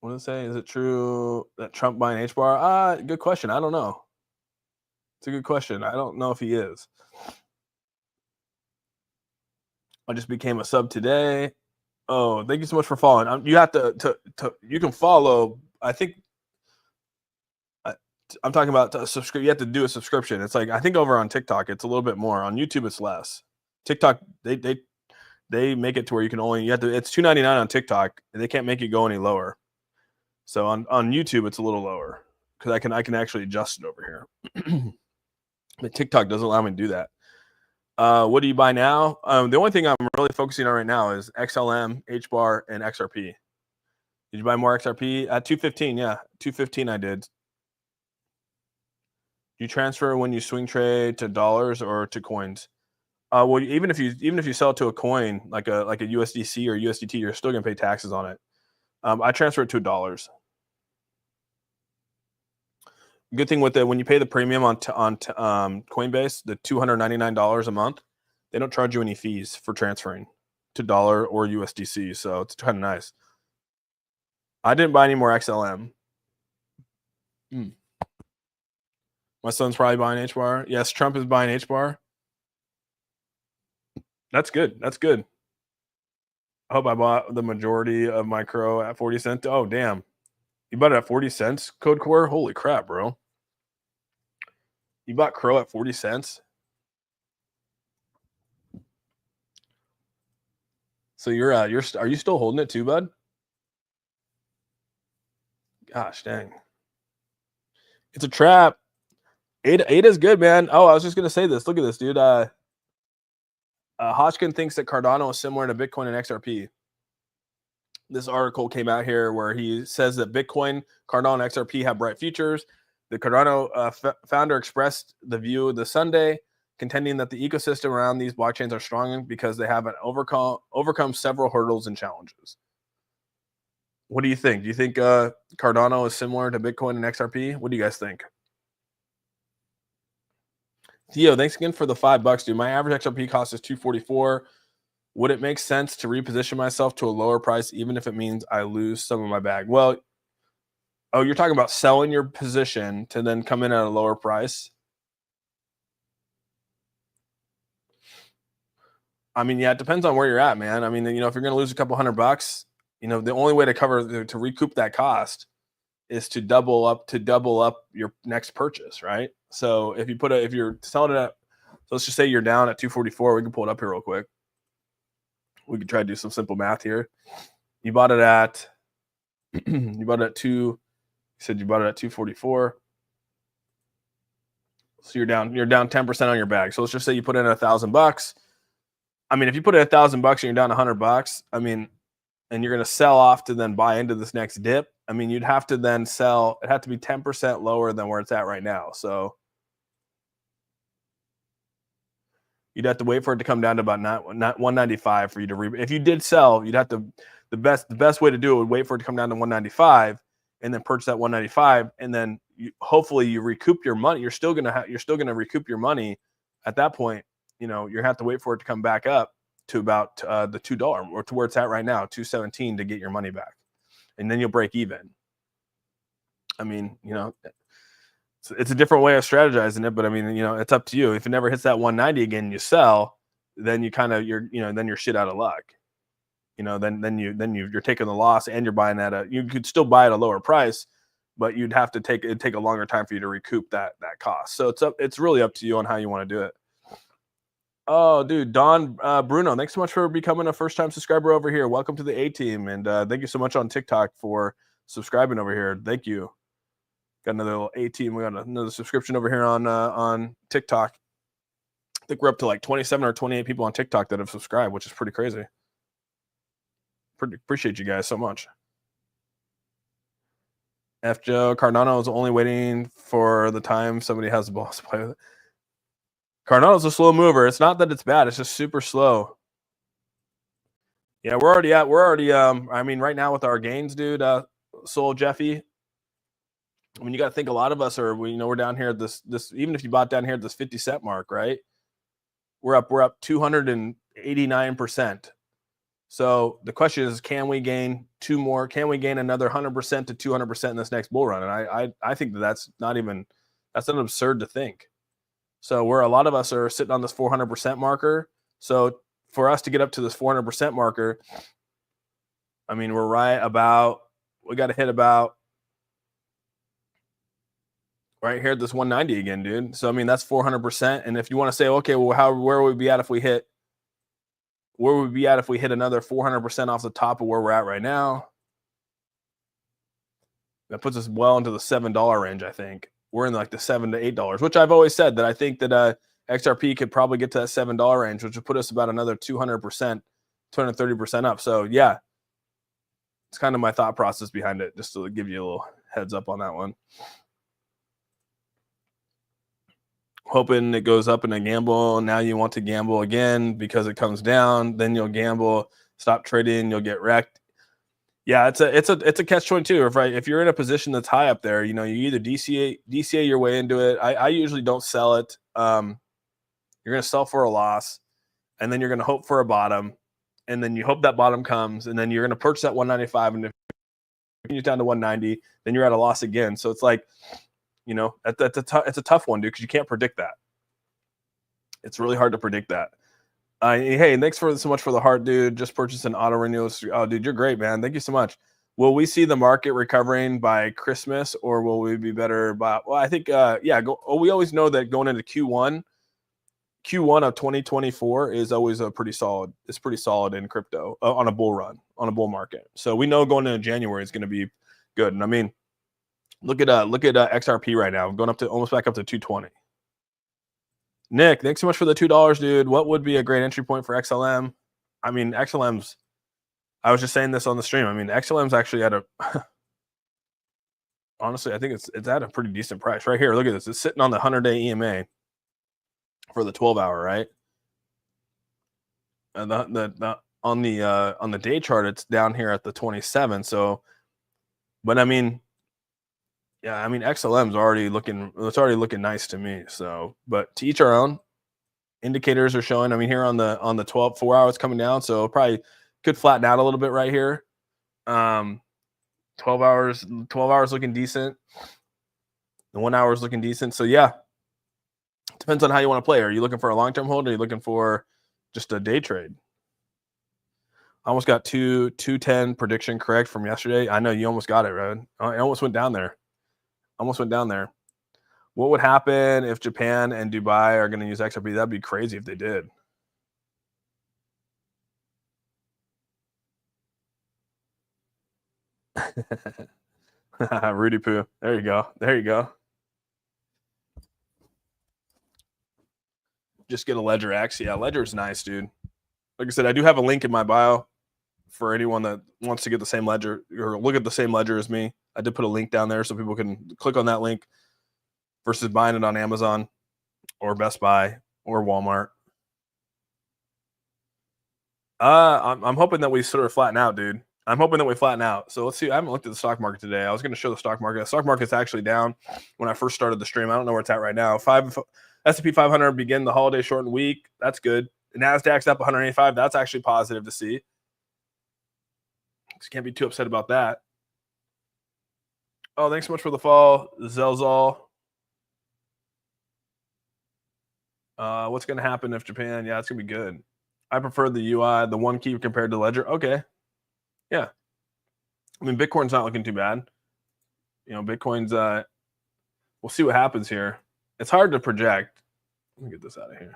What did it say? Is it true that Trump buying Hbar? Good question. I don't know. It's a good question. I don't know if he is. I just became a sub today. Oh, thank you so much for following. You have to you can follow. I think I'm talking about subscribe. You have to do a subscription. It's like I think over on TikTok, it's a little bit more. On YouTube, it's less. TikTok, they make it to where you can only it's $2.99 on TikTok. And they can't make it go any lower. So on YouTube, it's a little lower because I can actually adjust it over here. But TikTok doesn't allow me to do that. What do you buy now? The only thing I'm really focusing on right now is XLM, Hbar, and XRP. Did you buy more XRP at 215? Yeah, 215 I did. You transfer when you swing trade to dollars or to coins? Well, even if you sell it to a coin like a USDC or USDT, you're still gonna pay taxes on it. I transfer it to dollars. Good thing with it, when you pay the premium on Coinbase, the $299 a month, they don't charge you any fees for transferring to dollar or USDC. So it's kind of nice. I didn't buy any more XLM. My son's probably buying Hbar. Yes, Trump is buying Hbar. That's good. That's good. I hope I bought the majority of my Crow at 40 cents. Oh, damn. You bought it at 40 cents, Code Core? Holy crap, bro. You bought Crow at 40 cents? So are you still holding it too, bud? Gosh, dang. It's a trap. ADA is good, man. Oh, I was just going to say this. Look at this, dude. Hodgkin thinks that Cardano is similar to Bitcoin and XRP. This article came out here where he says that Bitcoin, Cardano, and XRP have bright futures. The Cardano founder expressed the view the Sunday, contending that the ecosystem around these blockchains are strong because they have overcome several hurdles and challenges. What do you think? Do you think Cardano is similar to Bitcoin and XRP? What do you guys think? Theo, thanks again for the $5, dude. My average XRP cost is $244. Would it make sense to reposition myself to a lower price, even if it means I lose some of my bag? Well, oh, you're talking about selling your position to then come in at a lower price? I mean, yeah, it depends on where you're at, man. I mean, if you're going to lose a couple $100, the only way to recoup that cost is to double up your next purchase, right? So if you're selling it at, so let's just say you're down at 244, we can pull it up here real quick. We could try to do some simple math here. You bought it at you bought it at 244. So you're down 10% on your bag. So let's just say you put in $1,000. I mean, if you put in $1,000 and you're down $100, I mean, and you're going to sell off to then buy into this next dip, I mean, you'd have to then sell. It had to be 10% lower than where it's at right now. So you'd have to wait for it to come down to about not 195 for you to if you did sell, you'd have to the best way to do it would wait for it to come down to 195 and then purchase that 195, and then hopefully you recoup your money. You're still gonna recoup your money at that point. You're gonna have to wait for it to come back up to about the $2 or to where it's at right now, 217, to get your money back, and then you'll break even. I mean, it's a different way of strategizing it, but I mean, it's up to you. If it never hits that 190 again, you sell, then you kind of then you're shit out of luck. Then you're taking the loss and you're buying you could still buy at a lower price, but you'd have to take a longer time for you to recoup that cost. So it's really up to you on how you want to do it. Oh, dude, Don Bruno, thanks so much for becoming a first-time subscriber over here. Welcome to the A team, and thank you so much on TikTok for subscribing over here. Thank you. Got another little A team. We got another subscription over here on TikTok. I think we're up to like 27 or 28 people on TikTok that have subscribed, which is pretty crazy. Appreciate you guys so much. F Joe Cardano is only waiting for the time somebody has the balls to play with it. Cardano's a slow mover. It's not that it's bad. It's just super slow. Yeah, we're already I mean, right now with our gains, dude, Soul Jeffy. I mean, you got to think a lot of us are, we're down here at this, even if you bought down here at this 50-cent mark, right? We're up 289%. So the question is, can we gain two more? Can we gain another 100% to 200% in this next bull run? And I think that's an absurd to think. So where a lot of us are sitting on this 400% marker. So for us to get up to this 400% marker, I mean, we're we got to hit about right here at this 190 again, dude. So, I mean, that's 400%. And if you want to say, okay, well, where would we be at if we hit another 400% off the top of where we're at right now? That puts us well into the $7 range, I think. We're in like the $7 to $8, which I've always said that I think that XRP could probably get to that $7 range, which would put us about another 200%, 230% up. So yeah, it's kind of my thought process behind it, just to give you a little heads up on that one. Hoping it goes up in a gamble. Now you want to gamble again because it comes down. Then you'll gamble, stop trading, you'll get wrecked. Yeah, it's a catch-22. If you're in a position that's high up there, you either DCA your way into it. I usually don't sell it. You're going to sell for a loss, and then you're going to hope for a bottom, and then you hope that bottom comes, and then you're going to purchase at 195, and if it continues down to 190, then you're at a loss again. So it's like, it's a tough one, dude, because you can't predict that. It's really hard to predict that. Hey, thanks so much for the heart, dude. Just purchased an auto renewal. Oh, dude, you're great, man. Thank you so much. Will we see the market recovering by Christmas, or will we be better by? Well, I think, we always know that going into Q1 of 2024 is always pretty solid. It's pretty solid in crypto on a bull run, on a bull market. So we know going into January is going to be good. And I mean, look at XRP right now, going almost back up to 220. Nick, thanks so much for the $2, dude. What would be a great entry point for XLM? I mean, XLM's, I was just saying this on the stream. I mean, XLM's actually at honestly, I think it's at a pretty decent price right here. Look at this. It's sitting on the 100-day EMA for the 12-hour, right? And on the day chart, it's down here at the 27. So, but I mean, yeah, I mean, XLM's already looking nice to me. So, but to each our own. Indicators are showing, I mean, here on the 4 hours coming down. So probably could flatten out a little bit right here. 12 hours looking decent. The 1 hour is looking decent. So yeah, depends on how you want to play. Are you looking for a long-term hold? Or are you looking for just a day trade? I almost got 210 prediction correct from yesterday. I know you almost got it, right? I almost went down there. What would happen if Japan and Dubai are going to use XRP? That'd be crazy if they did. Rudy Poo. There you go. Just get a Ledger X. Yeah, Ledger's nice, dude. Like I said, I do have a link in my bio for anyone that wants to get the same ledger or look at the same ledger as me. I did put a link down there so people can click on that link versus buying it on Amazon or Best Buy or Walmart. I'm hoping that we sort of flatten out, dude. I'm hoping that we flatten out. So let's see. I haven't looked at the stock market today. I was going to show the stock market. The stock market's actually down when I first started the stream. I don't know where it's at right now. S&P 500 begin the holiday shortened week. That's good. The NASDAQ's up 185. That's actually positive to see. Just can't be too upset about that. Oh, thanks so much for the follow, Zelzal. What's going to happen if Japan? Yeah, it's going to be good. I prefer the UI, the one key compared to Ledger. Okay. Yeah. I mean, Bitcoin's not looking too bad. You know, Bitcoin's, we'll see what happens here. It's hard to project. Let me get this out of here.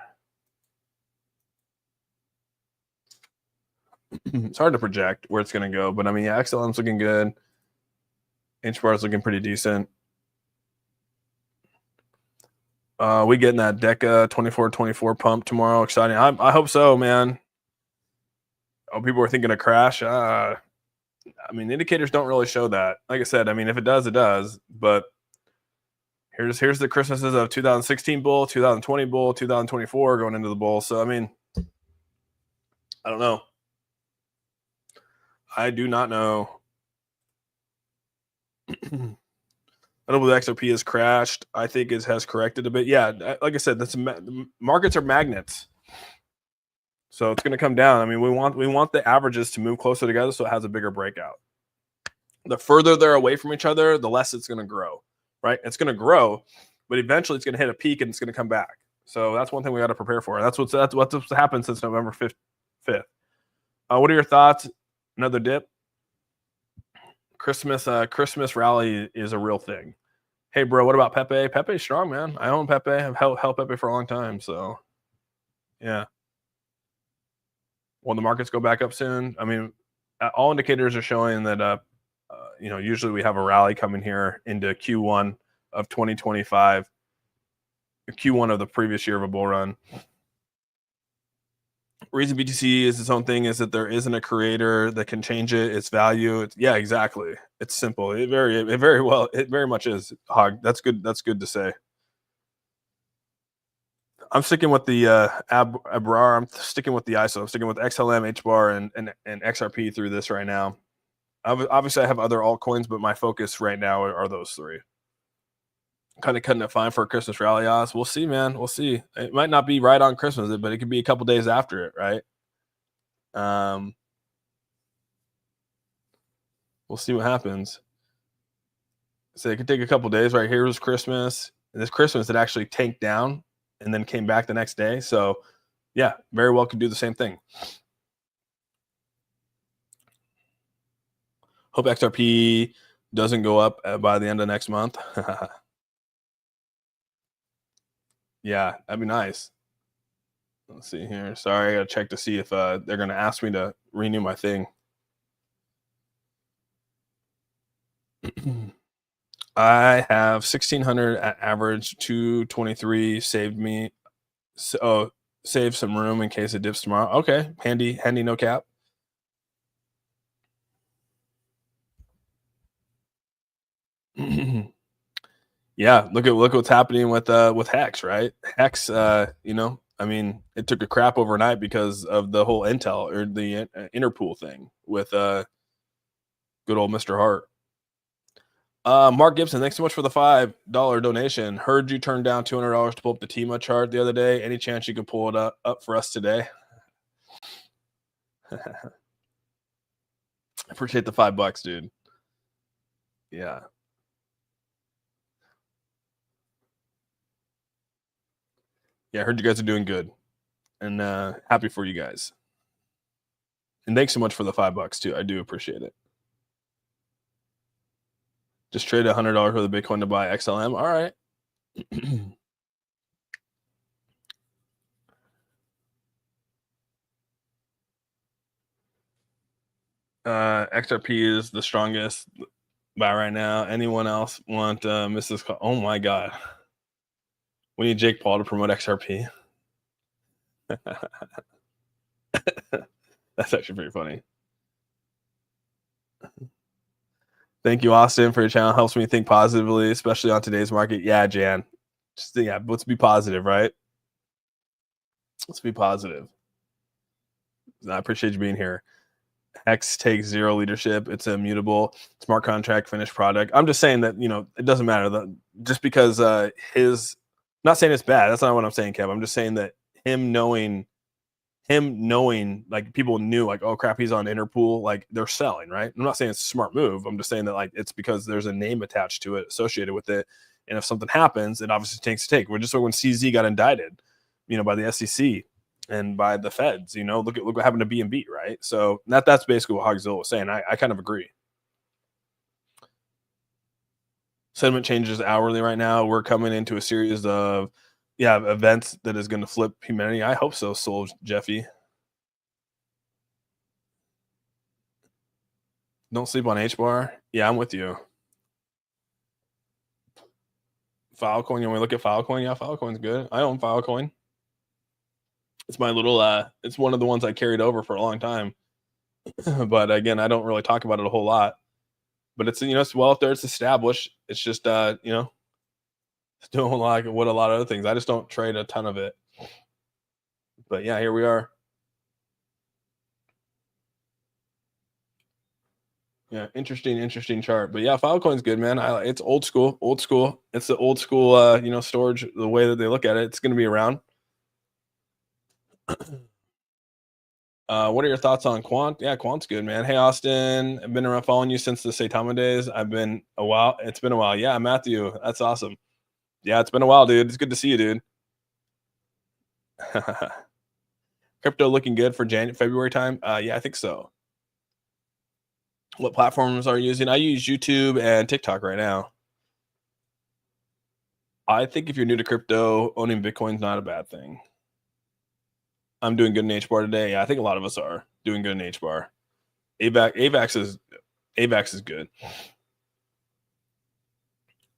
It's hard to project where it's going to go, but I mean, yeah, XLM's looking good. Hbar is looking pretty decent. We getting that DECA 2424 pump tomorrow. Exciting. I hope so, man. Oh, people are thinking a crash. I mean, indicators don't really show that. Like I said, I mean, if it does, it does. But here's the Christmases of 2016 bull, 2020 bull, 2024 going into the bull. So I mean, I don't know. I do not know. I don't believe XRP has crashed. I think it has corrected a bit. Yeah, like I said, markets are magnets, so it's going to come down. I mean, we want the averages to move closer together, so it has a bigger breakout. The further they're away from each other, the less it's going to grow. Right? It's going to grow, but eventually it's going to hit a peak and it's going to come back. So that's one thing we got to prepare for. That's what's happened since November 5th. What are your thoughts? Another dip. Christmas rally is a real thing. Hey, bro, what about Pepe? Pepe's strong, man. I own Pepe. I've held Pepe for a long time. So, yeah. Will the markets go back up soon? I mean, all indicators are showing that, usually we have a rally coming here into Q1 of 2025, Q1 of the previous year of a bull run. Reason BTC is its own thing is that there isn't a creator that can change its value. Yeah, exactly. It's simple. It very much is. Hog. That's good. That's good to say. I'm sticking with the Hbar. I'm sticking with the ISO. I'm sticking with XLM, Hbar, and XRP through this right now. Obviously, I have other altcoins, but my focus right now are those three. Kind of cutting it fine for a Christmas rally, Oz. We'll see, man. We'll see. It might not be right on Christmas, but it could be a couple days after it, right? We'll see what happens. So it could take a couple days. Right here was Christmas, and this Christmas it actually tanked down and then came back the next day. So, yeah, very well could do the same thing. Hope XRP doesn't go up by the end of next month. Yeah, that'd be nice. Let's see here. Sorry, I gotta check to see if they're gonna ask me to renew my thing. I have 1,600 at average. 223 saved me. So save some room in case it dips tomorrow. Okay, handy, no cap. Yeah, look what's happening with Hex, right? Hex, I mean, it took a crap overnight because of the whole Intel or the Interpool thing with good old Mr. Hart. Mark Gibson, thanks so much for the $5 donation. Heard you turn down $200 to pull up the TEMA chart the other day. Any chance you could pull it up for us today? I appreciate the $5, dude. Yeah. Yeah, I heard you guys are doing good, and happy for you guys. And thanks so much for the $5 too. I do appreciate it. Just trade $100 for the Bitcoin to buy XLM. All right. XRP is the strongest buy right now. Anyone else want Mrs. Call? Oh my God. We need Jake Paul to promote XRP. That's actually pretty funny. Thank you, Austin, for your channel. Helps me think positively, especially on today's market. Yeah, Jan. Let's be positive, right? Let's be positive. I appreciate you being here. Hex takes zero leadership. It's immutable smart contract finished product. I'm just saying that, it doesn't matter. Just because not saying it's bad. That's not what I'm saying, Kev. I'm just saying that him knowing, like people knew, like, oh crap, he's on Interpool, like they're selling, right? I'm not saying it's a smart move. I'm just saying that like it's because there's a name attached to it, associated with it, and if something happens, it obviously takes a take. We're just like when CZ got indicted. by the SEC and by the feds. Look what happened to BNB, right? So that's basically what Hogzilla was saying. I kind of agree. Sentiment changes hourly right now. We're coming into a series of events that is going to flip humanity. I hope so, Soul Jeffy. Don't sleep on Hbar. Yeah, I'm with you. Filecoin. You want to look at Filecoin? Yeah, Filecoin's good. I own Filecoin. It's my little it's one of the ones I carried over for a long time. But again, I don't really talk about it a whole lot. But it's it's well up there, it's established. It's just it's doing like what a lot of other things. I just don't trade a ton of it. But yeah, here we are. Yeah, interesting chart. But yeah, Filecoin's good, man. It's old school. It's the old school storage, the way that they look at it. It's gonna be around. What are your thoughts on Quant? Yeah, Quant's good, man. Hey, Austin, I've been around following you since the Saitama days. I've been a while. It's been a while. Yeah, Matthew, that's awesome. Yeah, it's been a while, dude. It's good to see you, dude. Crypto looking good for February time? Yeah, I think so. What platforms are you using? I use YouTube and TikTok right now. I think if you're new to crypto, owning Bitcoin's not a bad thing. I'm doing good in Hbar today. Yeah, I think a lot of us are doing good in Hbar. AVAX is good.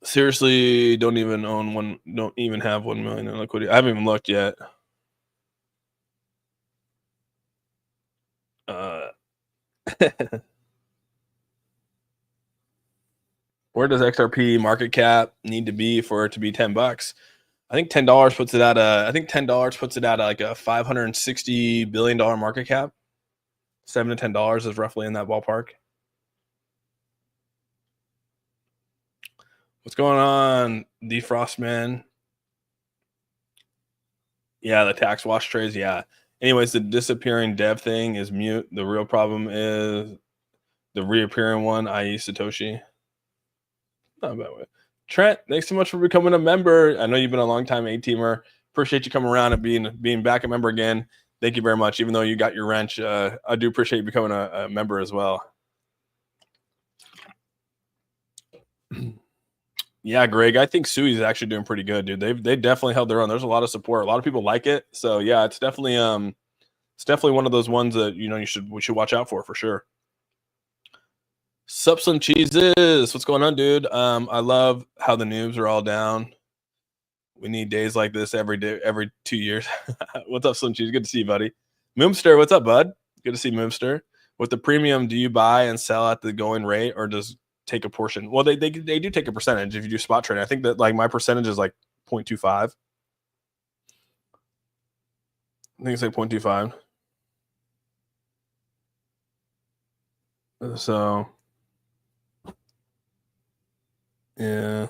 Seriously, don't even have 1 million in liquidity. I haven't even looked yet. Where does XRP market cap need to be for it to be $10? I think $10 puts it at like a $560 billion market cap. $7 to $10 is roughly in that ballpark. What's going on, Defrost man? Yeah, the tax wash trades. Yeah. Anyways, the disappearing dev thing is mute. The real problem is the reappearing one, i.e. Satoshi. Not a bad way. Trent, thanks so much for becoming a member. I know you've been a long time A-teamer. Appreciate you coming around and being back a member again. Thank you very much. Even though you got your wrench, I do appreciate you becoming a member as well. Yeah, Greg, I think Sui's actually doing pretty good, dude. They definitely held their own. There's a lot of support. A lot of people like it. So yeah, it's definitely one of those ones that we should watch out for sure. Sup some cheeses. What's going on, dude? I love how the noobs are all down. We need days like this every day, every 2 years. What's up, Slim Cheese? Good to see you, buddy. Moomster, what's up, bud? Good to see Moomster. With the premium, do you buy and sell at the going rate, or does take a portion? Well, they do take a percentage if you do spot trading. I think that like my percentage is like 0.25. I think it's like 0.25. So yeah.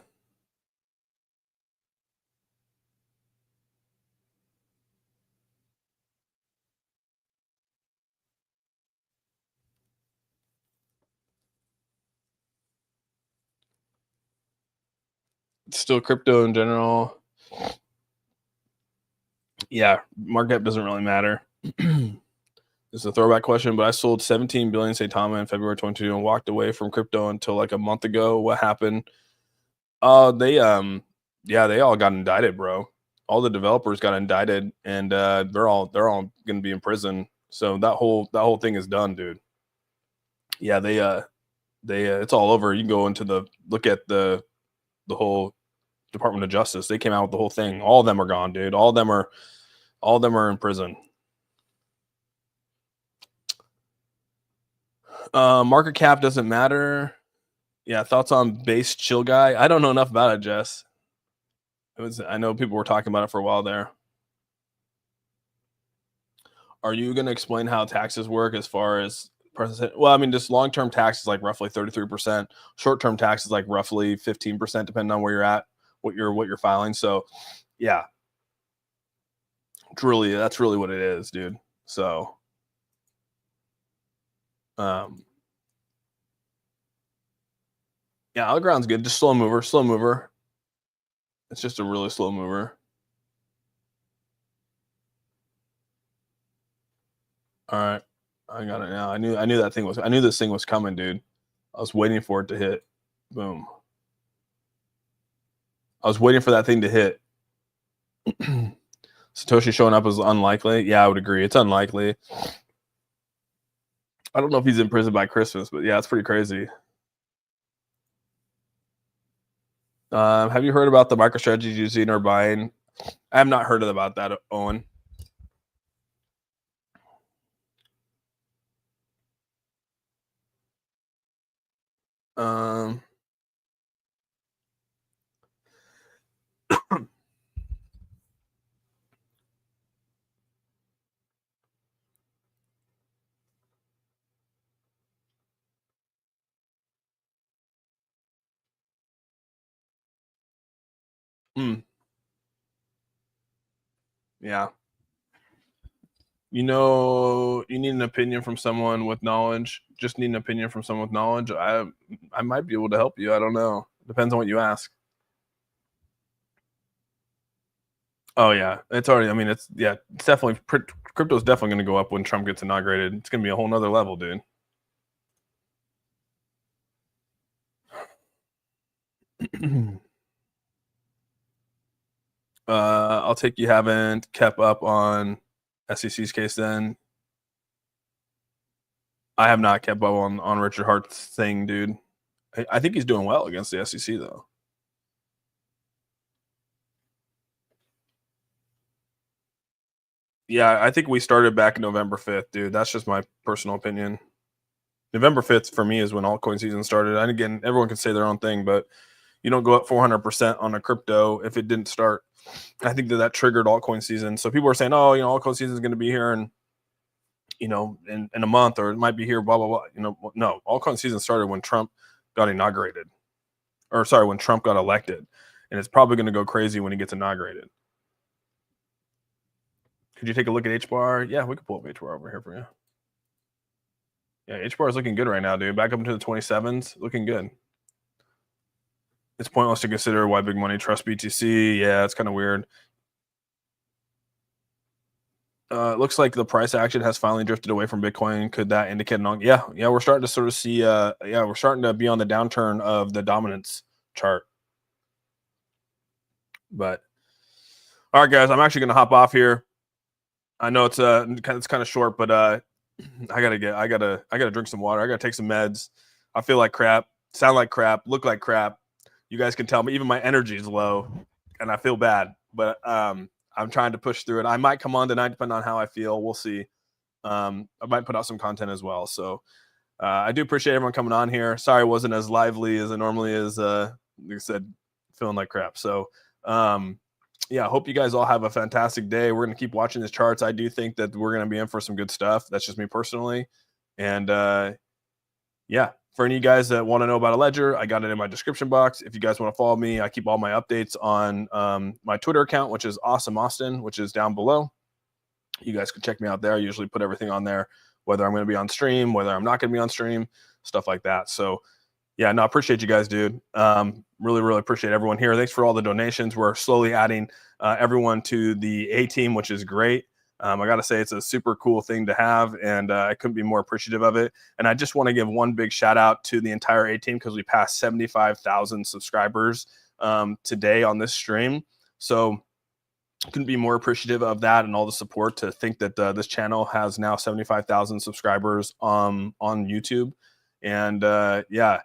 Still crypto in general. Yeah, market cap doesn't really matter. It's a throwback question, but I sold 17 billion Saitama in February 22 and walked away from crypto until like a month ago. What happened? They all got indicted, bro. All the developers got indicted, and they're all going to be in prison. So that whole thing is done, dude. Yeah, they it's all over. You can go into look at the whole Department of Justice. They came out with the whole thing. All of them are gone, dude. All of them are in prison. Market cap doesn't matter. Yeah, thoughts on base chill guy? I don't know enough about it, Jess. I know people were talking about it for a while there. Are you going to explain how taxes work as far as percent? Well, I mean, just long-term tax is like roughly 33%. Short-term tax is like roughly 15%, depending on where you're at, what you're filing. So, yeah, that's really what it is, dude. So, yeah, Algorand's good. Just slow mover. It's just a really slow mover. All right. I got it now. I knew that thing was I knew this thing was coming, dude. I was waiting for it to hit. Boom. I was waiting for that thing to hit. Satoshi showing up is unlikely. Yeah, I would agree. It's unlikely. I don't know if he's in prison by Christmas, but yeah, it's pretty crazy. Have you heard about the MicroStrategy using or buying? I have not heard about that, Owen. Um, yeah. You need an opinion from someone with knowledge. Just need an opinion from someone with knowledge. I might be able to help you. I don't know. Depends on what you ask. Oh yeah, it's already. I mean, it's definitely crypto's definitely going to go up when Trump gets inaugurated. It's going to be a whole nother level, dude. I'll take you haven't kept up on SEC's case. Then I have not kept up on Richard Hart's thing, dude. I think he's doing well against the SEC though. Yeah, I think we started back November 5th, dude. That's just my personal opinion. November 5th for me is when altcoin season started. And again, everyone can say their own thing, but you don't go up 400% on a crypto if it didn't start. I think that triggered altcoin season. So people are saying, oh, altcoin season is going to be here and in a month, or it might be here, blah, blah, blah. No, altcoin season started when Trump got inaugurated, or sorry, when Trump got elected. And it's probably going to go crazy when he gets inaugurated. Could you take a look at Hbar? Yeah, we could pull up Hbar over here for you. Yeah, Hbar is looking good right now, dude. Back up into the 27s, looking good. It's pointless to consider why big money trusts BTC. Yeah, it's kind of weird. It looks like the price action has finally drifted away from Bitcoin. Could that indicate yeah, we're starting to sort of see we're starting to be on the downturn of the dominance chart. But all right, guys, I'm actually going to hop off here. I know it's kind of short, but I gotta drink some water. I gotta take some meds. I feel like crap, sound like crap, look like crap. You guys can tell me even my energy is low, and I feel bad. But I'm trying to push through it. I might come on tonight, depending on how I feel. We'll see. I might put out some content as well. So I do appreciate everyone coming on here. Sorry, it wasn't as lively as it normally is. Like I said, feeling like crap. So yeah, I hope you guys all have a fantastic day. We're going to keep watching these charts. I do think that we're going to be in for some good stuff. That's just me personally. And yeah, for any of you guys that want to know about a ledger, I got it in my description box. If you guys want to follow me, I keep all my updates on my Twitter account, which is AuzSOME Austin, which is down below. You guys can check me out there. I usually put everything on there, whether I'm going to be on stream, whether I'm not going to be on stream, stuff like that. So yeah, no, I appreciate you guys, dude. Really, really appreciate everyone here. Thanks for all the donations. We're slowly adding everyone to the A team, which is great. I got to say, it's a super cool thing to have, and I couldn't be more appreciative of it. And I just want to give one big shout out to the entire A team because we passed 75,000 subscribers today on this stream. So couldn't be more appreciative of that and all the support. To think that this channel has now 75,000 subscribers on YouTube. And yeah,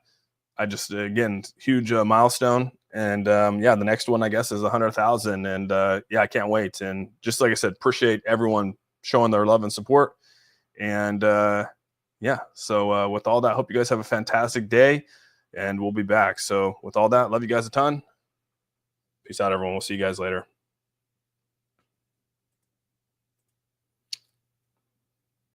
I just, again, huge milestone. And yeah, the next one, I guess, is 100,000. And yeah, I can't wait. And just like I said, appreciate everyone showing their love and support. And yeah, so with all that, hope you guys have a fantastic day, and we'll be back. So with all that, love you guys a ton. Peace out, everyone. We'll see you guys later.